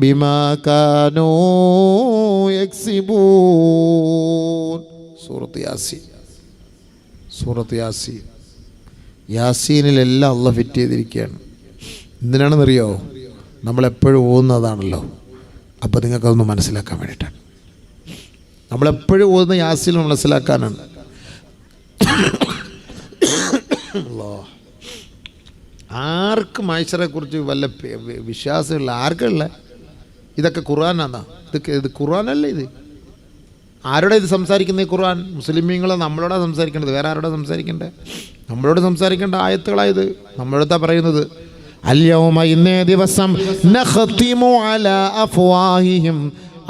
ബിമാ കാനൂ യക്സിബൂൻ. സൂറത്ത് യാസീൻ. സൂറത്ത് യാസീൻ. യാസീനിലെല്ലാം അള്ളാഹ് ഫിറ്റ് ചെയ്തിരിക്കുകയാണ്. എന്തിനാണെന്നറിയോ? നമ്മളെപ്പോഴും ഓതുന്നതാണല്ലോ. അപ്പോൾ നിങ്ങൾക്കതൊന്ന് മനസ്സിലാക്കാൻ വേണ്ടിയിട്ടാണ്. നമ്മളെപ്പോഴും ഓതുന്ന യാസീൻ മനസ്സിലാക്കാനാണ്. ആർക്ക് മൈസറെക്കുറിച്ച് വല്ല വിശ്വാസമുള്ള ആർക്കുള്ള? ഇതൊക്കെ ഖുർആനാന്നാ? ഇത് ഖുർആനല്ലേ? ഇത് ആരോടെ ഇത് സംസാരിക്കുന്നത്? ഖുർആൻ. മുസ്ലിമീങ്ങൾ നമ്മളോടാ സംസാരിക്കേണ്ടത്, വേറെ ആരോടാ സംസാരിക്കേണ്ടത്? നമ്മളോട് സംസാരിക്കേണ്ട ആയത്തുകളായത്. നമ്മളോടാ പറയുന്നത് അൽയൗമ, ഇന്നേ ദിവസം, നഖ്തിമു അലാ അഫ്വാഹിഹിം,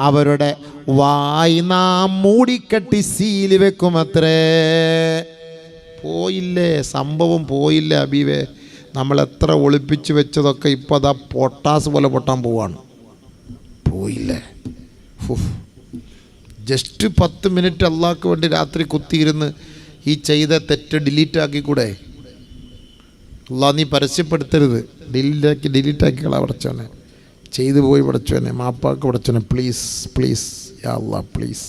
അവരുടെ വായ് നാം മൂടിക്കെട്ടി സീല് വെക്കുമത്രേ. പോയില്ലേ സംഭവം, പോയില്ലേ അബീവേ? നമ്മളെത്ര ഒളിപ്പിച്ച് വെച്ചതൊക്കെ ഇപ്പോൾ അതാ പൊട്ടാസ് പോലെ പൊട്ടാൻ പോവാണ്. പോയില്ലേ? ജസ്റ്റ് 10 മിനിറ്റ് അള്ളാഹ്ക്ക് വേണ്ടി രാത്രി കുത്തിയിരുന്ന് ഈ ചെയ്ത തെറ്റ് ഡിലീറ്റാക്കിക്കൂടെ? അള്ളാഹ് നീ പരസ്യപ്പെടുത്തരുത്, ഡിലീറ്റാക്കി കളാ പടച്ചോനെ. ചെയ്തു പോയി പടച്ചോനെ, മാപ്പാക്ക് പടച്ചോനെ, പ്ലീസ് പ്ലീസ് യാ അള്ളാഹ്, പ്ലീസ്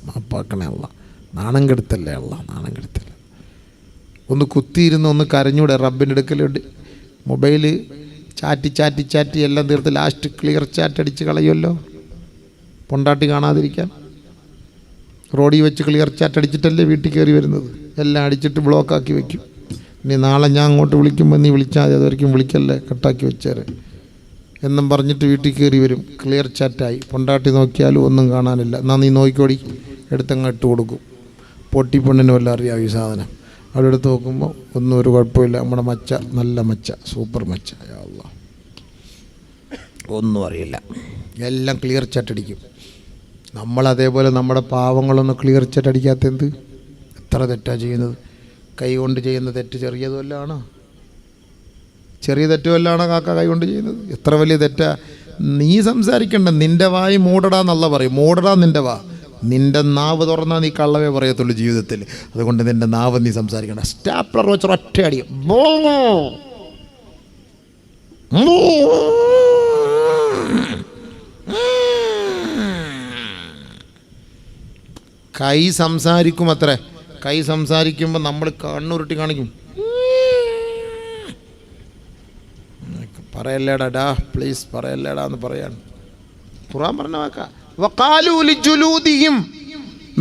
മാപ്പാക്കണേ അള്ളാഹ്. നാണം കെടുത്തല്ലേ അള്ളാഹ്, നാണം കെടുത്തല്ലേ. ഒന്ന് കുത്തിയിരുന്ന് ഒന്ന് കരഞ്ഞൂടെ? റബ്ബിൻ്റെ അടുക്കലുണ്ട് മൊബൈൽ ചാറ്റി എല്ലാം തീർത്ത് ലാസ്റ്റ് ക്ലിയർ ചാറ്റ് അടിച്ച് കളയുമല്ലോ, പൊണ്ടാട്ടി കാണാതിരിക്കാൻ. റോഡിൽ വെച്ച് ക്ലിയർ ചാറ്റ് അടിച്ചിട്ടല്ലേ വീട്ടിൽ കയറി വരുന്നത്. എല്ലാം അടിച്ചിട്ട് ബ്ലോക്കാക്കി വെക്കും. ഇനി നാളെ ഞാൻ അങ്ങോട്ട് വിളിക്കുമ്പോൾ നീ വിളിച്ചാൽ മതി, അതൊരിക്കും വിളിക്കല്ലേ, കട്ടാക്കി വെച്ചേരെ എന്നും പറഞ്ഞിട്ട് വീട്ടിൽ കയറി വരും. ക്ലിയർ ചാറ്റായി. പൊണ്ടാട്ടി നോക്കിയാലും ഒന്നും കാണാനില്ല. എന്നാൽ നീ നോക്കിക്കോടി, എടുത്തങ്ങ് ഇട്ട് കൊടുക്കും. പൊട്ടിപ്പെണ്ണിന് വല്ല അറിയാം ഈ സാധനം. അവിടെ എടുത്ത് നോക്കുമ്പോൾ ഒന്നും ഒരു കുഴപ്പമില്ല. നമ്മുടെ മച്ച നല്ല മച്ച, സൂപ്പർ മച്ച, യാ അല്ലാഹ്, ഒന്നും അറിയില്ല. എല്ലാം ക്ലിയർ ചാറ്റ് അടിക്കും. നമ്മളതേപോലെ നമ്മുടെ പാവങ്ങളൊന്നും ക്ലിയർ ചാറ്റ് അടിക്കാത്ത എന്ത്? എത്ര തെറ്റാണ് ചെയ്യുന്നത്? കൈ കൊണ്ട് ചെയ്യുന്ന തെറ്റ് ചെറിയതുമല്ലാണോ? ചെറിയ തെറ്റുമല്ലാണോ കാക്ക കൈ കൊണ്ട് ചെയ്യുന്നത്? എത്ര വലിയ തെറ്റാ! നീ സംസാരിക്കണ്ട, നിൻ്റെ വായി മൂടടാന്നല്ല പറയും. മൂടടാ നിൻ്റെ വാ. നിൻ്റെ നാവ് തുറന്നാൽ നീ കള്ളവേ പറയത്തുള്ളൂ ജീവിതത്തിൽ. അതുകൊണ്ട് നിൻ്റെ നാവ് നീ സംസാരിക്കണ്ട. സ്റ്റാപ്ലർ വെച്ച് ഒറ്റ അടി. കൈ സംസാരിക്കും അത്രേ. കൈ സംസാരിക്കുമ്പോൾ നമ്മൾ കണ്ണുരുട്ടി കാണിക്കും. പറയല്ലേടാ, പ്ലീസ് പറയല്ലേടാ എന്ന് പറയാണ് ഖുർആൻ പറഞ്ഞ വാക്കാ. വഖാലൂ ലിജുലൂദിഹിം,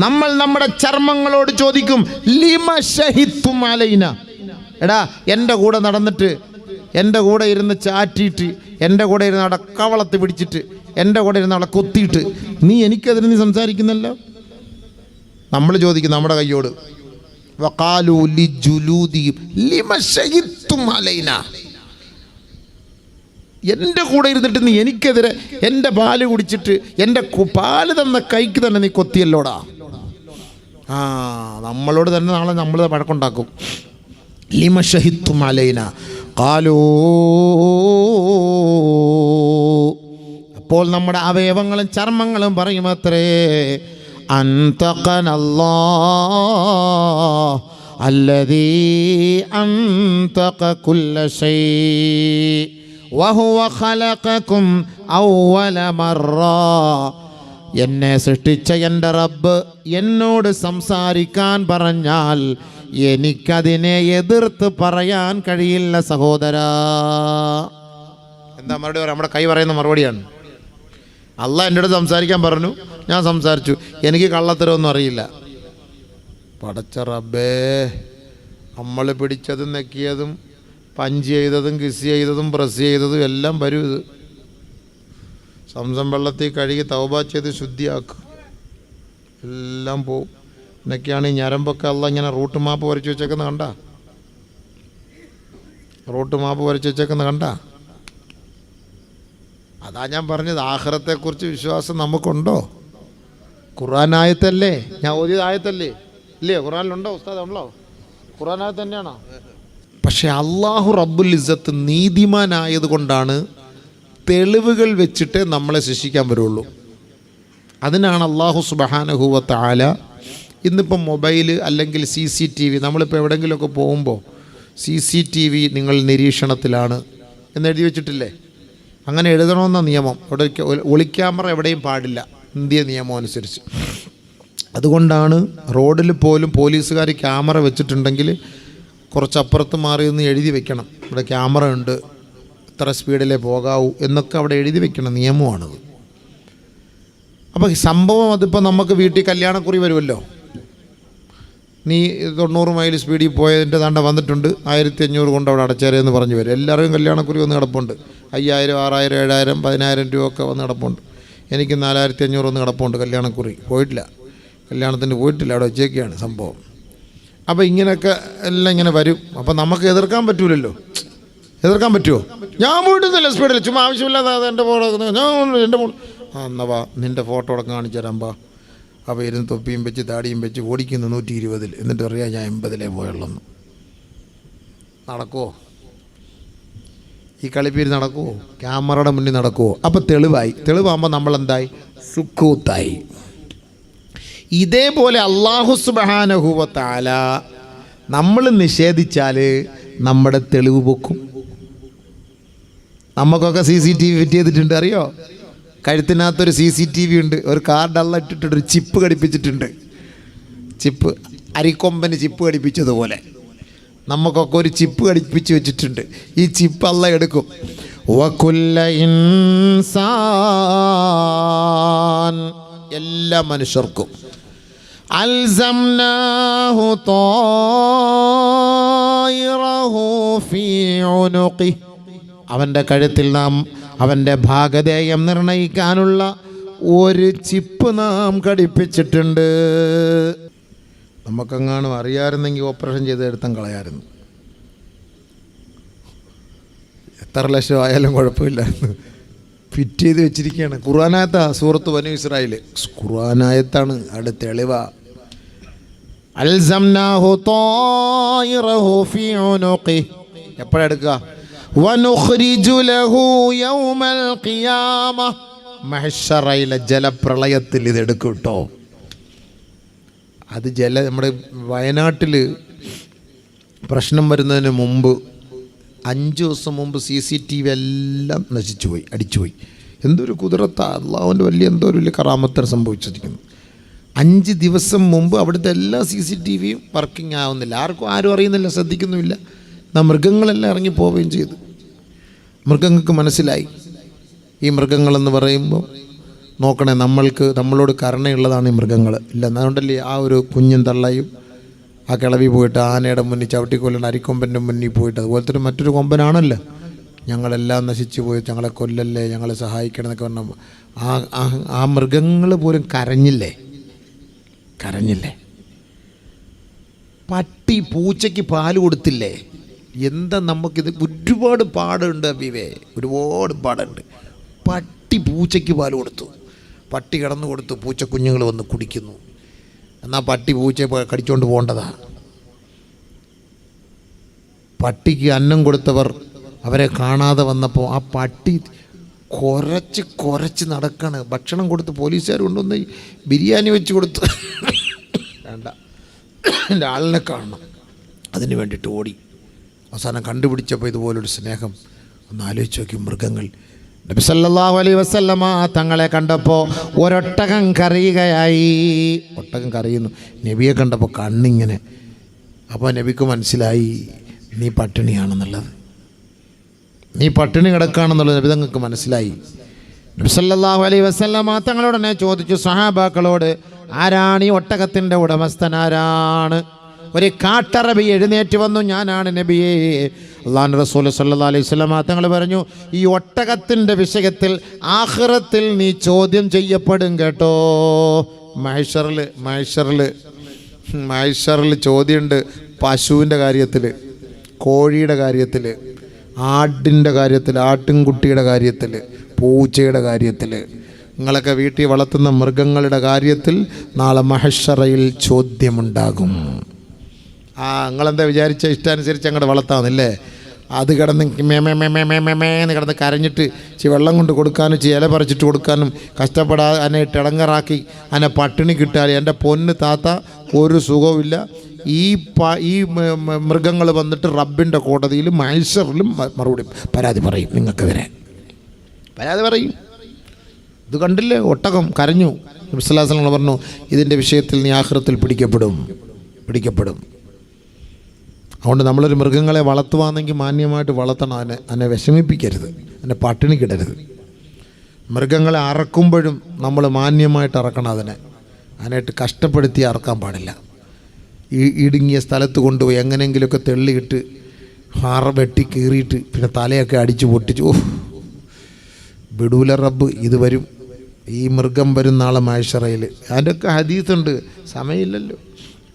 നമ്മൾ നമ്മുടെ ചർമ്മങ്ങളോട് ചോദിക്കും, ലിമ ശഹിത്തും അലൈന. എടാ, എൻ്റെ കൂടെ നടന്നിട്ട്, എൻ്റെ കൂടെ ഇരുന്ന് ചാറ്റിയിട്ട്, എൻ്റെ കൂടെ ഇരുന്ന് അവിടെ കവളത്ത് പിടിച്ചിട്ട്, എൻ്റെ കൂടെ ഇരുന്ന് അവിടെ കൊത്തിയിട്ട് നീ എനിക്കെതിരെ നീ സംസാരിക്കുന്നല്ലോ. നമ്മൾ ചോദിക്കും നമ്മുടെ കയ്യോട്, വഖാലൂ ലിജുലൂദിഹിം ലിമ ശഹിത്തും അലൈന. എൻ്റെ കൂടെ ഇരുന്നിട്ട് നീ എനിക്കെതിരെ, എൻ്റെ പാല് കുടിച്ചിട്ട് എൻ്റെ പാല് തന്ന കൈക്ക് തന്നെ നീ കൊത്തിയല്ലോടാ. നമ്മളോട് തന്നെ നാളെ നമ്മൾ വഴക്കുണ്ടാക്കും. ലിമ ശഹിത്തും അലൈന ഖാലൂ. അപ്പോൾ നമ്മുടെ അവയവങ്ങളും ചർമ്മങ്ങളും പറയുമത്രേ, അൻതഖനല്ലാഹ് അല്ലദീ അൻതഖ കുല്ല ശൈ വഹുവ ഖലഖകും അവ്വല മറ. എന്നെ സൃഷ്ടിച്ച എൻ്റെ റബ്ബ് എന്നോട് സംസാരിക്കാൻ പറഞ്ഞാൽ എനിക്കതിനെ എതിർത്ത് പറയാൻ കഴിയില്ല സഹോദരാ. എന്താ മറുപടി? നമ്മുടെ കൈ പറയുന്ന മറുപടിയാണ്. അള്ളാഹ് എൻ്റെ അടുത്ത് സംസാരിക്കാൻ പറഞ്ഞു, ഞാൻ സംസാരിച്ചു. എനിക്ക് കള്ളത്തരമൊന്നും അറിയില്ല. പടച്ച റബ്ബേ, നമ്മൾ പിടിച്ചതും നെക്കിയതും പഞ്ച് ചെയ്തതും കിസ് ചെയ്തതും പ്രസ് ചെയ്തതും എല്ലാം വരും. ഇത് സംസം വെള്ളത്തിൽ കഴുകി തൗബ ചെയ്ത് ശുദ്ധിയാക്കും, എല്ലാം പോവും. എന്നൊക്കെയാണ് ഈ ഞരമ്പൊക്കെ അല്ല ഇങ്ങനെ റൂട്ട് മാപ്പ് വരച്ച് വെച്ചേക്കുന്നത് കണ്ട? റൂട്ട് മാപ്പ് വരച്ച് വെച്ചേക്കുന്നത് കണ്ട? അതാ ഞാൻ പറഞ്ഞത്, ആഖിറത്തെക്കുറിച്ച് വിശ്വാസം നമുക്കുണ്ടോ? ഖുർആനായത്തല്ലേ? ഞാൻ ഓതിയത് ആയത്തല്ലേ? ഇല്ലേ? ഖുർആനിലുണ്ടോ ഉസ്താദ്? ഉണ്ടോ? ഖുർആനായത്ത് തന്നെയാണോ? പക്ഷെ അള്ളാഹു റബ്ബുൽ ഇസ്സത്ത് നീതിമാനായത് കൊണ്ടാണ് തെളിവുകൾ വെച്ചിട്ട് നമ്മളെ ശിക്ഷിക്കാൻ വരുള്ളൂ. അതിനാണ് അള്ളാഹു സുബ്ഹാനഹു വ തആല ഇന്നിപ്പം മൊബൈൽ അല്ലെങ്കിൽ CCTV, നമ്മളിപ്പോൾ എവിടെയെങ്കിലുമൊക്കെ പോകുമ്പോൾ CCTV നിങ്ങൾ നിരീക്ഷണത്തിലാണ് എന്നെഴുതി വെച്ചിട്ടില്ലേ? അങ്ങനെ എഴുതണമെന്ന നിയമം. അവിടെ ഒളിക്യാമറ എവിടെയും പാടില്ല, ഇന്ത്യ നിയമം അനുസരിച്ച്. അതുകൊണ്ടാണ് റോഡിൽ പോലും പോലീസുകാർ ക്യാമറ വെച്ചിട്ടുണ്ടെങ്കിൽ കുറച്ചപ്പുറത്ത് മാറി നിന്ന് എഴുതി വെക്കണം, ഇവിടെ ക്യാമറ ഉണ്ട്, ഇത്ര സ്പീഡിലേ പോകാവൂ എന്നൊക്കെ അവിടെ എഴുതി വെക്കണം, നിയമമാണത്. അപ്പോൾ സംഭവം അതിപ്പോൾ നമുക്ക് വീട്ടിൽ കല്യാണക്കുറി വരുമല്ലോ, നീ 90 മൈൽ സ്പീഡിൽ പോയതിൻ്റെ താണ്ട വന്നിട്ടുണ്ട്, 1500 കൊണ്ട് അവിടെ അടച്ചേരെന്ന് പറഞ്ഞു വരും. എല്ലാവരും കല്യാണക്കുറി വന്ന് കിടപ്പുണ്ട്, 5000, 6000, 7000, 10000 രൂപ ഒക്കെ വന്ന് കിടപ്പുണ്ട്. എനിക്ക് 4500 വന്ന് കിടപ്പുണ്ട് കല്യാണക്കുറി, പോയിട്ടില്ല, കല്യാണത്തിന് പോയിട്ടില്ല, അവിടെ വെച്ചേക്കാണ് സംഭവം. അപ്പോൾ ഇങ്ങനെയൊക്കെ എല്ലാം ഇങ്ങനെ വരും. അപ്പോൾ നമുക്ക് എതിർക്കാൻ പറ്റൂലല്ലോ. എതിർക്കാൻ പറ്റുമോ? ഞാൻ പോയിട്ടൊന്നുമില്ല സ്പീഡിൽ, ചുമ്മാ ആവശ്യമില്ലാതെ എൻ്റെ ഫോട്ടോ ഞാൻ എൻ്റെ ഫോൺ എന്നാ വാ നിൻ്റെ ഫോട്ടോ അടക്കം കാണിച്ചു തരാം പാ. അപ്പോൾ ഇരുന്ന് തൊപ്പിയും വെച്ച് താടിയും വെച്ച് ഓടിക്കുന്നു 120, എന്നിട്ട് അറിയാം ഞാൻ 80 പോയുള്ളെന്ന്. നടക്കുമോ? ഈ കളിപ്പീര് നടക്കുമോ? ക്യാമറയുടെ മുന്നിൽ നടക്കുമോ? അപ്പോൾ തെളിവാകുമ്പോൾ നമ്മളെന്തായി? സുക്കൂത്തായി. ഇതേപോലെ അല്ലാഹു സുബ്ഹാനഹു വ തആല നമ്മൾ നിഷേധിച്ചാൽ നമ്മുടെ തെളിവ് പൊക്കും. നമുക്കൊക്കെ CCTV ഫിറ്റ് ചെയ്തിട്ടുണ്ട്, അറിയോ? കഴുത്തിനകത്തൊരു CCTV ഉണ്ട്, ഒരു കാർഡെല്ലാം ഇട്ടിട്ടുണ്ട്, ഒരു ചിപ്പ് ഘടിപ്പിച്ചിട്ടുണ്ട്. ചിപ്പ് അരിക്കൊമ്പന് ചിപ്പ് ഘടിപ്പിച്ചതുപോലെ നമുക്കൊക്കെ ഒരു ചിപ്പ് ഘടിപ്പിച്ച് വെച്ചിട്ടുണ്ട്. ഈ ചിപ്പ് അല്ല എടുക്കും. വകുല്ല ഇൻസാൻ, എല്ലാ മനുഷ്യർക്കും അൽസംനാഹു ത്വായിറഹു ഫീ ഉനുഖി, അവൻ്റെ കഴുത്തിൽ നാം അവൻ്റെ ഭാഗധേയം നിർണയിക്കാനുള്ള ഒരു ചിപ്പ് നാം ഘടിപ്പിച്ചിട്ടുണ്ട്. നമുക്കെങ്ങാനും അറിയാമായിരുന്നെങ്കിൽ ഓപ്പറേഷൻ ചെയ്ത് എടുത്താൽ കളയായിരുന്നു. എത്ര ലക്ഷം ആയാലും കുഴപ്പമില്ലായിരുന്നു. ഫിറ്റ് ചെയ്ത് വെച്ചിരിക്കുകയാണ്. ഖുർആനായത്താ സൂറത്ത് ബനൂ ഇസ്രായേൽ, ഖുർആനായത്താണ്, അവിടെ തെളിവാ. അൽസംനാഹു ത്വായിറഹു ഫീ ഉനുഖി, എപ്പോഴെടുക്കുക? വനുഖ്രിജു ലഹു യൗമൽ ഖിയാമ, മഹ്ശറയിലെ ജലപ്രളയത്തിൽ ഇതെടുക്കും കേട്ടോ. അത് നമ്മുടെ വയനാട്ടിൽ പ്രശ്നം വരുന്നതിന് മുമ്പ് 5 ദിവസം മുമ്പ് CCTV എല്ലാം നശിച്ചുപോയി, അടിച്ചുപോയി. എന്തൊരു കുതിരത്താ, അള്ളാഹുവിൻ്റെ എന്തോ വലിയ കറാമത്താണ് സംഭവിച്ചിരിക്കുന്നു. 5 ദിവസം മുമ്പ് അവിടുത്തെ എല്ലാ CCTVയും വർക്കിംഗ് ആവുന്നില്ല. ആരും അറിയുന്നില്ല, ശ്രദ്ധിക്കുന്നുമില്ല. മൃഗങ്ങളെല്ലാം ഇറങ്ങി പോവുകയും ചെയ്തു. മൃഗങ്ങൾക്ക് മനസ്സിലായി ഈ മൃഗങ്ങളെന്ന് പറയുമ്പോൾ നോക്കണേ, നമ്മളോട് കരുണയുള്ളതാണ് ഈ മൃഗങ്ങൾ. ഇല്ല, അതുകൊണ്ടല്ലേ ആ ഒരു കുഞ്ഞും തള്ളയും ആ കിളവി പോയിട്ട് ആനയുടെ മുന്നിൽ ചവിട്ടിക്കൊല്ലണം, അരിക്കൊമ്പൻ്റെ മുന്നിൽ പോയിട്ട്. അതുപോലത്തെ മറ്റൊരു കൊമ്പനാണല്ലോ, ഞങ്ങളെല്ലാം നശിച്ചു പോയി, ഞങ്ങളെ കൊല്ലല്ലേ, ഞങ്ങളെ സഹായിക്കണം എന്നൊക്കെ പറഞ്ഞാൽ ആ മൃഗങ്ങൾ പോലും കരഞ്ഞില്ലേ? പട്ടി പൂച്ചയ്ക്ക് പാല് കൊടുത്തില്ലേ? എന്താ നമുക്കിത് ഒരുപാട് പാടുണ്ട് അബീവേ, ഒരുപാട് പാടുണ്ട്. പട്ടി പൂച്ചയ്ക്ക് പാല് കൊടുത്തു, പട്ടി കിടന്നു കൊടുത്തു, പൂച്ചക്കുഞ്ഞുങ്ങൾ വന്ന് കുടിക്കുന്നു. എന്നാൽ പട്ടി പൂച്ചയെ കടിച്ചുകൊണ്ട് പോകേണ്ടതാ. പട്ടിക്ക് അന്നം കൊടുത്തവർ അവരെ കാണാതെ വന്നപ്പോൾ ആ പട്ടി കുരച്ച് നടക്കാണ്. ഭക്ഷണം കൊടുത്ത് പോലീസുകാർ കൊണ്ടുവന്ന് ബിരിയാണി വെച്ച് കൊടുത്ത് വേണ്ട, എൻ്റെ ആളിനെ കാണണം, അതിന് വേണ്ടിയിട്ട് ഓടി. അവസാനം കണ്ടുപിടിച്ചപ്പോൾ ഇതുപോലൊരു സ്നേഹം. ഒന്ന് ആലോചിച്ച് നോക്കി. മൃഗങ്ങൾ, നബി സല്ലല്ലാഹു അലൈഹി വസല്ലമ തങ്ങളെ കണ്ടപ്പോൾ ഒരൊട്ടകം കരയുകയായി. ഒട്ടകം കരയുന്നു, നബിയെ കണ്ടപ്പോൾ കണ്ണിങ്ങനെ. അപ്പോൾ നബിക്ക് മനസ്സിലായി നീ പട്ടിണിയാണെന്നുള്ളത്, നീ പട്ടിണി കിടക്കുകയാണെന്നുള്ളത് നബി തങ്ങൾക്ക് മനസ്സിലായി. നബി സല്ലല്ലാഹു അലൈഹി വസല്ലമ തങ്ങളോടനെ ചോദിച്ചു സഹാബാക്കളോട്, ആരാണ് ഈ ഒട്ടകത്തിൻ്റെ ഉടമസ്ഥൻ, ആരാണ്? ഒരു കാട്ടറബി എഴുന്നേറ്റ് വന്നു, ഞാനാണ് നബിയേ. അല്ലാഹുവിൻ്റെ റസൂൽ സല്ലല്ലാഹു അലൈഹി വസല്ലമ തങ്ങൾ പറഞ്ഞു, ഈ ഒട്ടകത്തിൻ്റെ വിഷയത്തിൽ ആഖിറത്തിൽ നീ ചോദ്യം ചെയ്യപ്പെടും കേട്ടോ. മഹ്ശറിൽ ചോദ്യമുണ്ട്. പശുവിൻ്റെ കാര്യത്തിൽ, കോഴിയുടെ കാര്യത്തിൽ, ആടിൻ്റെ കാര്യത്തിൽ, ആട്ടിൻകുട്ടിയുടെ കാര്യത്തിൽ, പൂച്ചയുടെ കാര്യത്തിൽ, നിങ്ങളൊക്കെ വീട്ടിൽ വളർത്തുന്ന മൃഗങ്ങളുടെ കാര്യത്തിൽ നാളെ മഹ്ശറയിൽ ചോദ്യമുണ്ടാകും. നിങ്ങളെന്താ വിചാരിച്ച ഇഷ്ടാനുസരിച്ച് അങ്ങോട്ട് വളർത്താമെന്നില്ലേ? അത് കിടന്ന് മേമേന്ന് കിടന്ന് കരഞ്ഞിട്ട് വെള്ളം കൊണ്ട് കൊടുക്കാനും ഇല പറിച്ചിട്ട് കൊടുക്കാനും കഷ്ടപ്പെടാതെ അതിനെ ഇടങ്ങറാക്കി അതിനെ പട്ടിണി കിട്ടാൽ എൻ്റെ പൊന്ന് താത്ത ഒരു സുഖവുമില്ല. ഈ മൃഗങ്ങൾ വന്നിട്ട് റബ്ബിൻ്റെ കോടതിയിലും മഹ്ശറിലും മറുപടി പരാതി പറയും. നിങ്ങൾക്കെതിരെ പരാതി പറയും. ഇത് കണ്ടില്ലേ, ഒട്ടകം കരഞ്ഞു. നബി സല്ലല്ലാഹു അലൈഹി വസല്ലം പറഞ്ഞു, ഇതിൻ്റെ വിഷയത്തിൽ നീ ആഖിറത്തിൽ പിടിക്കപ്പെടും. അതുകൊണ്ട് നമ്മളൊരു മൃഗങ്ങളെ വളർത്തുവാണെങ്കിൽ മാന്യമായിട്ട് വളർത്തണം. അതിനെ വിഷമിപ്പിക്കരുത്, അതിനെ പട്ടിണിക്കിടരുത്. മൃഗങ്ങളെ അറക്കുമ്പോഴും നമ്മൾ മാന്യമായിട്ട് അറക്കണം. അതിനായിട്ട് കഷ്ടപ്പെടുത്തി അറക്കാൻ പാടില്ല. ഇടുങ്ങിയ സ്ഥലത്ത് കൊണ്ടുപോയി എങ്ങനെയെങ്കിലുമൊക്കെ തെള്ളിയിട്ട് ഹാറ വെട്ടി കീറിയിട്ട് പിന്നെ തലയൊക്കെ അടിച്ച് പൊട്ടിച്ചു. വിടൂല റബ്ബ്. ഇത് വരും, ഈ മൃഗം വരും നാളെ മഹ്ശറയിൽ. അതിൻ്റെയൊക്കെ ഹദീസുണ്ട്, സമയമില്ലല്ലോ.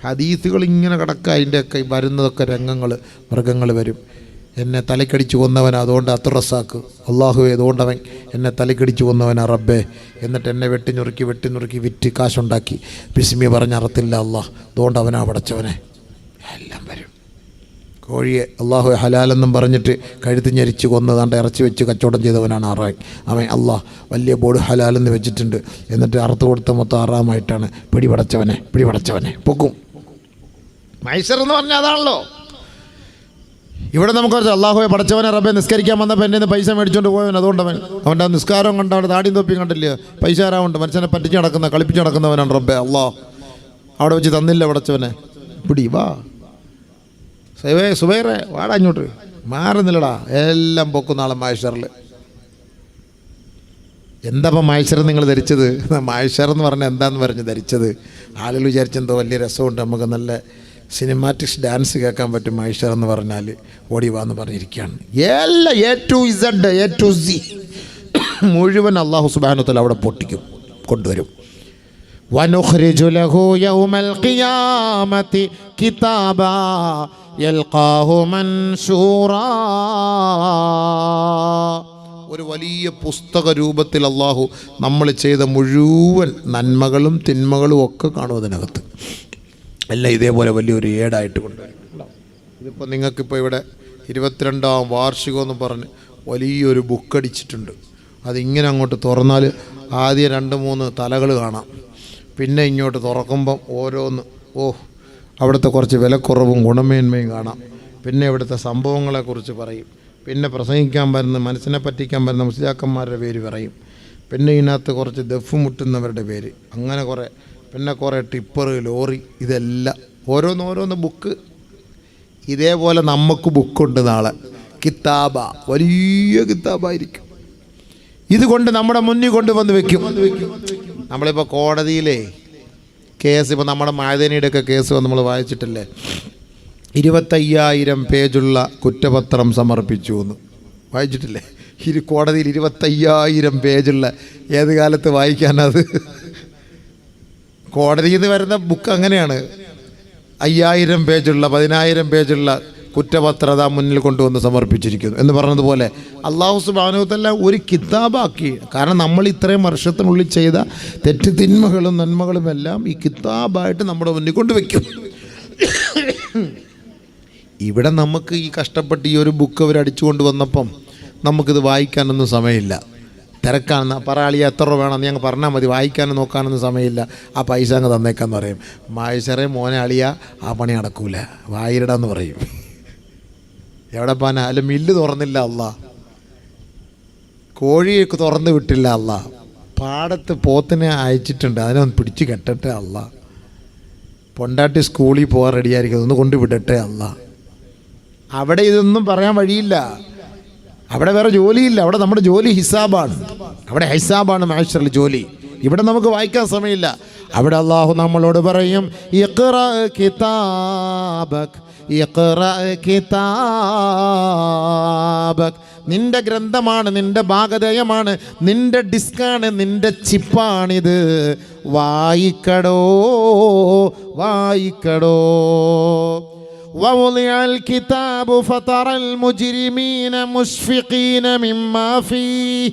ഹദീസുകൾ ഇങ്ങനെ കിടക്കുക. അതിൻ്റെയൊക്കെ വരുന്നതൊക്കെ രംഗങ്ങൾ. മൃഗങ്ങൾ വരും. എന്നെ തലക്കടിച്ച് കൊന്നവൻ, അതുകൊണ്ട് അത്തുറസാക്ക് അള്ളാഹുവേ, അതുകൊണ്ട് അവൻ എന്നെ തലക്കടിച്ച് കൊന്നവനാ റബ്ബേ. എന്നിട്ട് എന്നെ വെട്ടി നുറുക്കി വിറ്റ് കാശുണ്ടാക്കി ബിസ്മി പറഞ്ഞറത്തില്ല അള്ളാഹ്, അതുകൊണ്ട് അവനാ പടച്ചവനെ. എല്ലാം വരും. കോഴിയെ അള്ളാഹു ഹലാലെന്നും പറഞ്ഞിട്ട് കഴുത്ത് ഞെരിച്ച് കൊന്നതാണ്ട് ഇറച്ചി വെച്ച് കച്ചവടം ചെയ്തവനാണ് അവൻ. അള്ളാഹ് വലിയ ബോർഡ് ഹലാലെന്ന് വെച്ചിട്ടുണ്ട്. എന്നിട്ട് അറുത്ത് കൊടുത്ത മൊത്തം ആറാമായിട്ടാണ് പിടിപടച്ചവനെ പൊക്കും. മൈസർ എന്ന് പറഞ്ഞാൽ അതാണല്ലോ. ഇവിടെ നമുക്ക് അള്ളാഹുവെ പടച്ചവനെ റബ്ബെ, നിസ്കരിക്കാൻ വന്നപ്പോൾ എൻ്റെ നിന്ന് പൈസ മേടിച്ചുകൊണ്ട് പോയവൻ, അതുകൊണ്ട് അവൻ്റെ ആ നിസ്കാരം കണ്ട് അവിടെ താടിയും തൊപ്പിയും കണ്ടില്ല, പൈസ ആരാവുണ്ട്, മനുഷ്യനെ പറ്റിച്ച് നടക്കുന്ന കളിപ്പിച്ച് നടക്കുന്നവനാണ് റബ്ബെ. അള്ളാഹ് അവിടെ വെച്ച് തന്നില്ല പടച്ചവനെ. പിടി വാ സുബൈറെ, വാടാ ഇങ്ങോട്ട്, മാറുന്നില്ലടാ. എല്ലാം പൊക്കുന്ന ആളെ മഹ്ശറിൽ. എന്താപ്പം മഹ്ശർ നിങ്ങൾ ധരിച്ചത്? മഹ്ശർ എന്ന് പറഞ്ഞാൽ എന്താണെന്ന് പറഞ്ഞ് ധരിച്ചത്? ആളുകൾ വിചാരിച്ചെന്തോ വലിയ രസമുണ്ട്, നമുക്ക് നല്ല സിനിമാറ്റിക്സ് ഡാൻസ് കേൾക്കാൻ പറ്റും മഹ്ശർ എന്ന് പറഞ്ഞാൽ. ഓടി വാന്ന് പറഞ്ഞിരിക്കുകയാണ്. എല്ലാം A to Z മുഴുവൻ അല്ലാഹു സുബ്ഹാനഹു വ തആല അവിടെ പൊട്ടിക്കും, കൊണ്ടുവരും. വനുഖ്രിജു ലഹു യൗമൽ ഖിയാമത്തി കിതാബാ യൽഖാഹു മൻശൂറാ. ഒരു വലിയ പുസ്തക രൂപത്തിൽ അല്ലാഹു നമ്മൾ ചെയ്ത മുഴുവൻ നന്മകളും തിന്മകളും ഒക്കെ കാണും അതിനകത്ത്. എല്ലാം ഇതേപോലെ വലിയൊരു ഏടായിട്ട് കൊണ്ടുവരും. ഇതിപ്പോൾ നിങ്ങൾക്കിപ്പോൾ ഇവിടെ 22ാം വാർഷികമെന്ന് പറഞ്ഞ് വലിയൊരു ബുക്കടിച്ചിട്ടുണ്ട്. അതിങ്ങനെ അങ്ങോട്ട് തുറന്നാൽ ആദ്യം 2-3 തലകൾ കാണാം. പിന്നെ ഇങ്ങോട്ട് തുറക്കുമ്പം ഓരോന്ന് അവിടുത്തെ കുറച്ച് വിലക്കുറവും ഗുണമേന്മയും കാണാം. പിന്നെ ഇവിടുത്തെ സംഭവങ്ങളെക്കുറിച്ച് പറയും. പിന്നെ പ്രസംഗിക്കാൻ വരുന്ന, മനസ്സിനെ പറ്റിക്കാൻ വരുന്ന മുസ്ലിയാക്കന്മാരുടെ പേര് പറയും. പിന്നെ ഇതിനകത്ത് കുറച്ച് ദഫ് മുട്ടുന്നവരുടെ പേര്, അങ്ങനെ കുറേ, പിന്നെ കുറേ ടിപ്പർ, ലോറി, ഇതെല്ലാം ഓരോന്ന് ബുക്ക്. ഇതേപോലെ നമുക്ക് ബുക്കുണ്ട് നാളെ. കിതാബ, വലിയ കിതാബായിരിക്കും. ഇതുകൊണ്ട് നമ്മുടെ മുന്നിൽ കൊണ്ടുവന്ന് വെക്കും. നമ്മളിപ്പോൾ കോടതിയിലെ കേസ്, ഇപ്പോൾ നമ്മുടെ മഅദനിയുടെയൊക്കെ കേസ് നമ്മൾ വായിച്ചിട്ടില്ലേ, 25,000 പേജുള്ള കുറ്റപത്രം സമർപ്പിച്ചു എന്ന് വായിച്ചിട്ടില്ലേ? കോടതിയിൽ 25,000 പേജുള്ള, ഏത് കാലത്ത് വായിക്കാനത്? കോടതിയിൽ നിന്ന് വരുന്ന ബുക്ക് അങ്ങനെയാണ്. 5,000 പേജുള്ള 10,000 പേജുള്ള കുറ്റപത്രത മുന്നിൽ കൊണ്ടുവന്ന് സമർപ്പിച്ചിരിക്കുന്നു എന്ന് പറഞ്ഞതുപോലെ അല്ലാഹു സുബ്ഹാനഹു വ തആല ഒരു കിതാബാക്കി. കാരണം നമ്മൾ ഇത്രയും വർഷത്തിനുള്ളിൽ ചെയ്ത തെറ്റ് തിന്മകളും നന്മകളും എല്ലാം ഈ കിതാബായിട്ട് നമ്മുടെ മുന്നിൽ കൊണ്ടുവയ്ക്കും. ഇവിടെ നമുക്ക് ഈ കഷ്ടപ്പെട്ട് ഈ ഒരു ബുക്ക് അവർ അടിച്ചു കൊണ്ടുവന്നപ്പം നമുക്കിത് വായിക്കാനൊന്നും സമയമില്ല. തിരക്കാണെന്ന് പറയാളിയ എത്ര രൂപ വേണമെന്ന് ഞങ്ങൾ പറഞ്ഞാൽ മതി, വായിക്കാനും നോക്കാനൊന്നും സമയമില്ല, ആ പൈസ അങ്ങ് തന്നേക്കാന്ന് പറയും. മഹ്ശറേ മോനെ അളിയ, ആ പണി നടക്കൂല, വായിടാന്ന് പറയും. എവിടെ പോകാൻ? അല്ല, മില്ല് തുറന്നില്ല അല്ലാ, കോഴിയൊക്കെ തുറന്ന് വിട്ടില്ല അല്ലാ, പാടത്ത് പോത്തിനെ അയച്ചിട്ടുണ്ട്, അതിനൊന്ന് പിടിച്ച് കെട്ടട്ടെ അല്ലാ, പൊണ്ടാട്ടി സ്കൂളിൽ പോകാൻ റെഡിയായിരിക്കും, ഒന്ന് കൊണ്ടുവിടട്ടെ അല്ലാ. അവിടെ ഇതൊന്നും പറയാൻ വഴിയില്ല. അവിടെ വേറെ ജോലിയില്ല. അവിടെ നമ്മുടെ ജോലി ഹിസാബാണ്. അവിടെ ഹിസാബാണ് മഹ്ശറിൽ ജോലി. ഇവിടെ നമുക്ക് വായിക്കാൻ സമയമില്ല. അവിടെ അല്ലാഹു നമ്മളോട് പറയും, ഇഖ്റ കിതാബക്, ഇഖ്റ കിതാബക്. നിന്റെ ഗ്രന്ഥമാണ്, നിന്റെ ഭാഗധേയമാണ്, നിന്റെ ഡിസ്കാണ്, നിന്റെ ചിപ്പാണിത്. വായിക്കടോ. ووضع الكتاب فترى المجرمين مشفقين مما فيه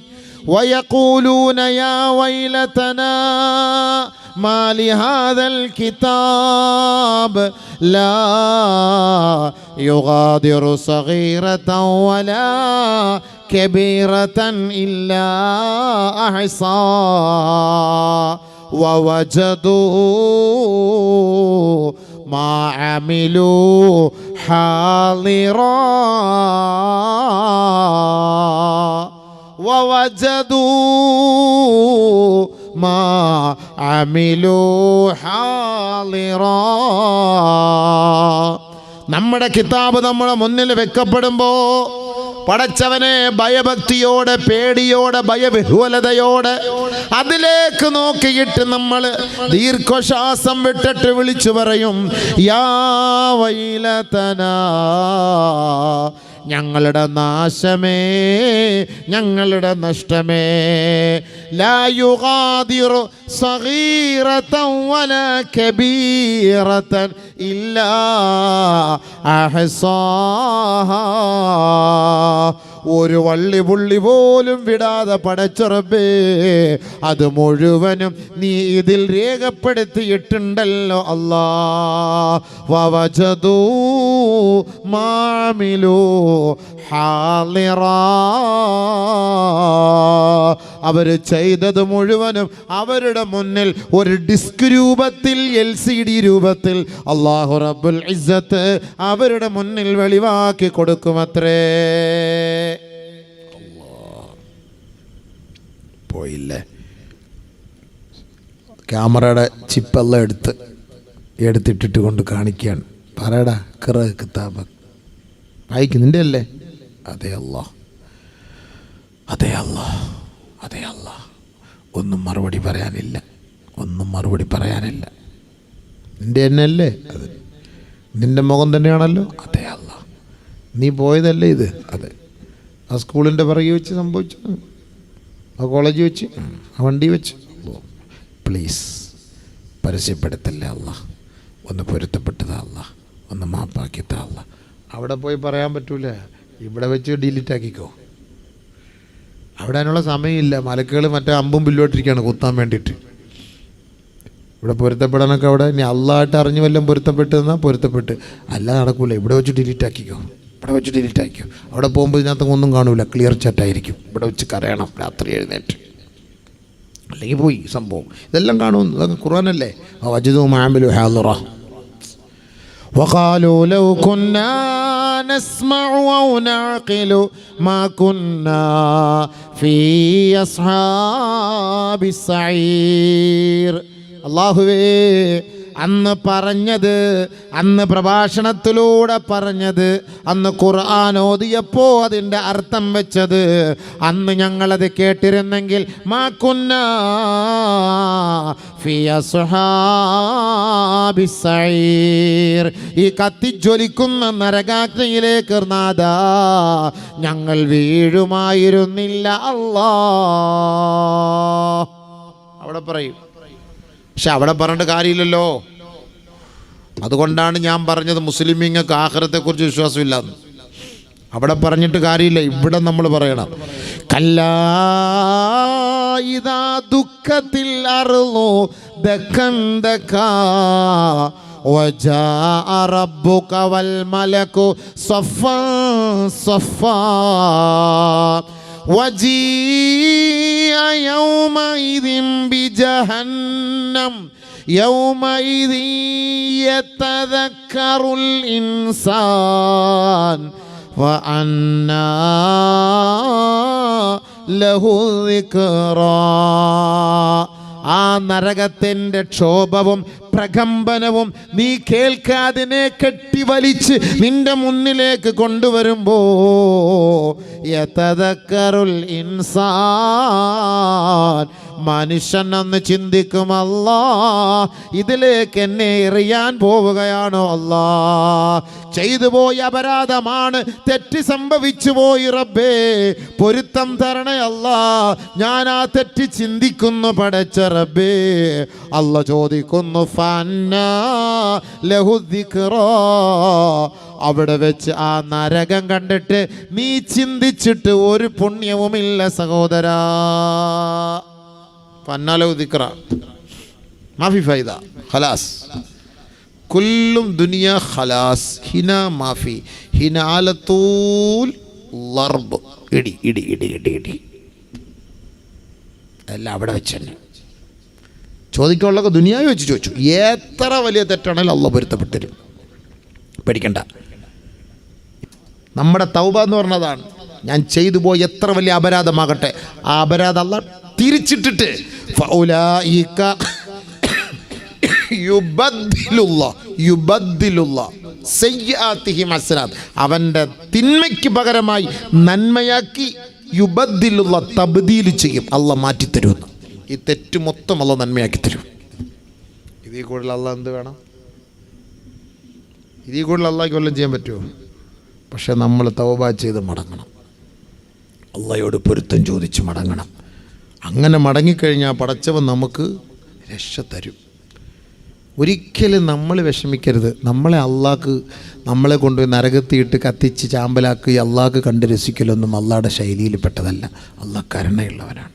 ويقولون يا ويلتنا ما لهذا الكتاب لا يغادر صغيرة ولا كبيرة إلا أحصاها ووجدوا ما عملوا حاضرا ووجدوا വവജദൂ മാ അമിലൂ ഹാളിറാ. നമ്മുടെ കിതാബ് നമ്മുടെ മുന്നിൽ വെക്കപ്പെടുമ്പോൾ പടച്ചവനെ ഭയഭക്തിയോടെ, പേടിയോടെ, ഭയവിഹ്വലതയോടെ അതിലേക്ക് നോക്കിയിട്ട് നമ്മൾ ദീർഘശ്വാസം വിട്ടിട്ട് വിളിച്ചു പറയും, യാ വൈലതനാ, ഞങ്ങളുടെ നാശമേ, ഞങ്ങളുടെ നഷ്ടമേ. ലാ യുഗാദിറു സഗീറതൻ വലാ കബീറതൻ ഇല്ലാ അഹ്സാഹാ. ഒരു വള്ളി പുള്ളി പോലും വിടാതെ പടച്ചുറപ്പേ, അത് മുഴുവനും നീ ഇതിൽ രേഖപ്പെടുത്തിയിട്ടുണ്ടല്ലോ അല്ലാ. വവജദൂ മാമിലൂ ഹാളിറാ. അവർ ചെയ്തത് മുഴുവനും അവരുടെ മുന്നിൽ ഒരു ഡിസ്ക് രൂപത്തിൽ, LCD രൂപത്തിൽ അല്ലാഹു റബ്ബുൽ ഇസ്സത്ത് അവരുടെ മുന്നിൽ വെളിവാക്കി കൊടുക്കുമത്രേ. പോയില്ലേ? ക്യാമറയുടെ ചിപ്പെല്ലാം എടുത്തിട്ടിട്ട് കൊണ്ട് കാണിക്കുകയാണ്. പറയടാ, ഖിറ കിതാബ് വായിക്കുന്നുണ്ട് അല്ലേ? അതെ അല്ലാഹ്, അതെ അല്ലാഹ്, അതെ അല്ലാഹ്. ഒന്നും മറുപടി പറയാനില്ല, ഒന്നും മറുപടി പറയാനില്ല. നിൻ്റെ തന്നെയല്ലേ അത്? നിൻ്റെ മുഖം തന്നെയാണല്ലോ. അതെ അല്ലാഹ്, നീ പോയതല്ലേ ഇത്? അതെ. ആ സ്കൂളിൻ്റെ പിറകെ വെച്ച് സംഭവിച്ചു, ആ കോളേജ് വെച്ച്, ആ വണ്ടി വെച്ച്. പ്ലീസ് പരസ്യപ്പെടുത്തല്ലേ അല്ലാഹ്. ഒന്ന് പൊരുത്തപ്പെട്ടതാ അല്ലാഹ്, ഒന്ന് മാപ്പാക്കിത്താ അല്ലാഹ്. അവിടെ പോയി പറയാൻ പറ്റൂല, ഇവിടെ വെച്ച് ഡിലീറ്റ് ആക്കിക്കോ. അവിടെ അതിനുള്ള സമയമില്ല. മലക്കുകൾ മറ്റേ അമ്പും ബില്ലോട്ടിരിക്കുകയാണ് കുത്താൻ വേണ്ടിയിട്ട്. ഇവിടെ പൊരുത്തപ്പെടാനൊക്കെ അവിടെ ഇനി അള്ളായിട്ട് അറിഞ്ഞു വല്ലതും പൊരുത്തപ്പെട്ടെന്നാൽ പൊരുത്തപ്പെട്ട്, അല്ല നടക്കൂല. ഇവിടെ വെച്ച് ഡിലീറ്റ് ആക്കിക്കോ, ഇവിടെ വെച്ച് ഡിലീറ്റ് ആക്കിക്കോ. അവിടെ പോകുമ്പോൾ ഇതിനകത്ത് ഒന്നും കാണൂല, ക്ലിയർ ചാറ്റായിരിക്കും. ഇവിടെ വെച്ച് കരയണം രാത്രി എഴുന്നേറ്റ്, അല്ലെങ്കിൽ പോയി സംഭവം. ഇതെല്ലാം കാണും, ഇതൊക്കെ ഖുർആനല്ലേ. വജദൂ മഅമിലു ഹാളിറ. وقالوا لو كنا نسمع أو نعقل ما كنا في أصحاب السعير. അല്ലാഹുവേ, അന്ന് പറഞ്ഞത്, അന്ന് പ്രഭാഷണത്തിലൂടെ പറഞ്ഞത്, അന്ന് ഖുർആൻ ഓതിയപ്പോൾ അതിൻ്റെ അർത്ഥം വെച്ചത്, അന്ന് ഞങ്ങളത് കേട്ടിരുന്നെങ്കിൽ മാ കുന്നാ ഫീ അസ്ഹാബിസ് സഈർ, ഈ കത്തിജ്വലിക്കുന്ന നരകാഗ്നിയിലേക്ക് നാദാ ഞങ്ങൾ വീഴുമായിരുന്നില്ല അല്ലാ. അവിടെ പറയും. പക്ഷെ അവിടെ പറഞ്ഞിട്ട് കാര്യമില്ലല്ലോ. അതുകൊണ്ടാണ് ഞാൻ പറഞ്ഞത് മുസ്ലിമീങ്ങൾക്ക് ആഖിറത്തെക്കുറിച്ച് വിശ്വാസമില്ലാന്ന്. അവിടെ പറഞ്ഞിട്ട് കാര്യമില്ല, ഇവിടെ നമ്മൾ പറയണം. കല്ലാ ഇദാ ദുഃഖത്തിൽ അർളു ദക്കൻ ദക്കാ വജാഅ റബ്ബുക വൽ മലകു സഫൻ സഫാ وجيء يومئذ بجهنم يومئذ يتذكر الإنسان وأنى له الذكرى. ആ നരകത്തിൻ്റെ ക്ഷോഭവും പ്രകമ്പനവും നീ കേൾക്കാതിനെ കെട്ടിവലിച്ച് നിന്റെ മുന്നിലേക്ക് കൊണ്ടുവരുമ്പോ യതദക്കറുൽ ഇൻസാൻ, മനുഷ്യൻ ഒന്ന് ചിന്തിക്കും, അല്ലാ ഇതിലേക്ക് എന്നെ എറിയാൻ പോവുകയാണോ അല്ലാ, ചെയ്തു പോയ അപരാധമാണ്, തെറ്റ് സംഭവിച്ചു പോയി റബ്ബേ, പൊരുത്തം തരണേ അല്ലാ, ഞാൻ ആ തെറ്റ് ചിന്തിക്കുന്നു പടച്ച റബ്ബേ. അല്ലാ ചോദിക്കുന്നു ഫന്നാ ലഹു ദിക്റാ. അവിടെ വെച്ച് ആ നരകം കണ്ടിട്ട് നീ ചിന്തിച്ചിട്ട് ഒരു പുണ്യവുമില്ല സഹോദരാ. ഫന്നാ ലഹു ദിക്റാ മാഫി ഫൈദ ഖലാസ് കുല്ലും ദുനിയ ഖലാസ് ഹിന മാഫി ഹിന ആലത്തൂൽ ലർബ്, ഇടി ഇടി ഇടി ഇടി ഇടി എല്ലാം അവിടെ വെച്ച് തന്നെ. ചോദിക്കാനുള്ളതൊക്കെ ദുനിയാവി വെച്ച് ചോദിച്ചു. എത്ര വലിയ തെറ്റാണെങ്കിലും അള്ളാഹ് പൊരുത്തപ്പെട്ടരും, പേടിക്കണ്ട. നമ്മുടെ തൗബ എന്ന് പറഞ്ഞതാണ്. ഞാൻ ചെയ്തു പോയ എത്ര വലിയ അപരാധമാകട്ടെ, ആ അപരാധം അല്ലാഹ് തിരിച്ചിട്ടിട്ട് ഫൗലായിക അവൻ്റെ തിന്മയ്ക്ക് പകരമായി നന്മയാക്കി യുബദ്ദിലുള്ള തബ്ദീൽ ചെയ്യും, അള്ളാഹ് മാറ്റിത്തരുമെന്ന്. ഈ തെറ്റ് മൊത്തം അള്ളാഹ് നന്മയാക്കി തരും. ഇതിൽ കൂടുതൽ അള്ളാഹ് എന്ത് വേണം? ഇതിൽ കൂടുതൽ അള്ളാഹ്ക്ക് വല്ലതും ചെയ്യാൻ പറ്റുമോ? പക്ഷെ നമ്മൾ തൗബ ചെയ്ത് മടങ്ങണം, അള്ളാഹയോട് പൊരുത്തം ചോദിച്ച് മടങ്ങണം. അങ്ങനെ മടങ്ങിക്കഴിഞ്ഞാൽ പടച്ചവൻ നമുക്ക് രക്ഷ തരും. ഒരിക്കലും നമ്മൾ വിഷമിക്കരുത്. നമ്മളെ കൊണ്ടുപോയി നരകത്തിയിട്ട് കത്തിച്ച് ചാമ്പലാക്കി അള്ളാഹ്ക്ക് കണ്ട് രസിക്കലൊന്നും അള്ളാഹുടെ ശൈലിയിൽ പെട്ടതല്ല. അള്ളാഹ് കരുണയുള്ളവനാണ്.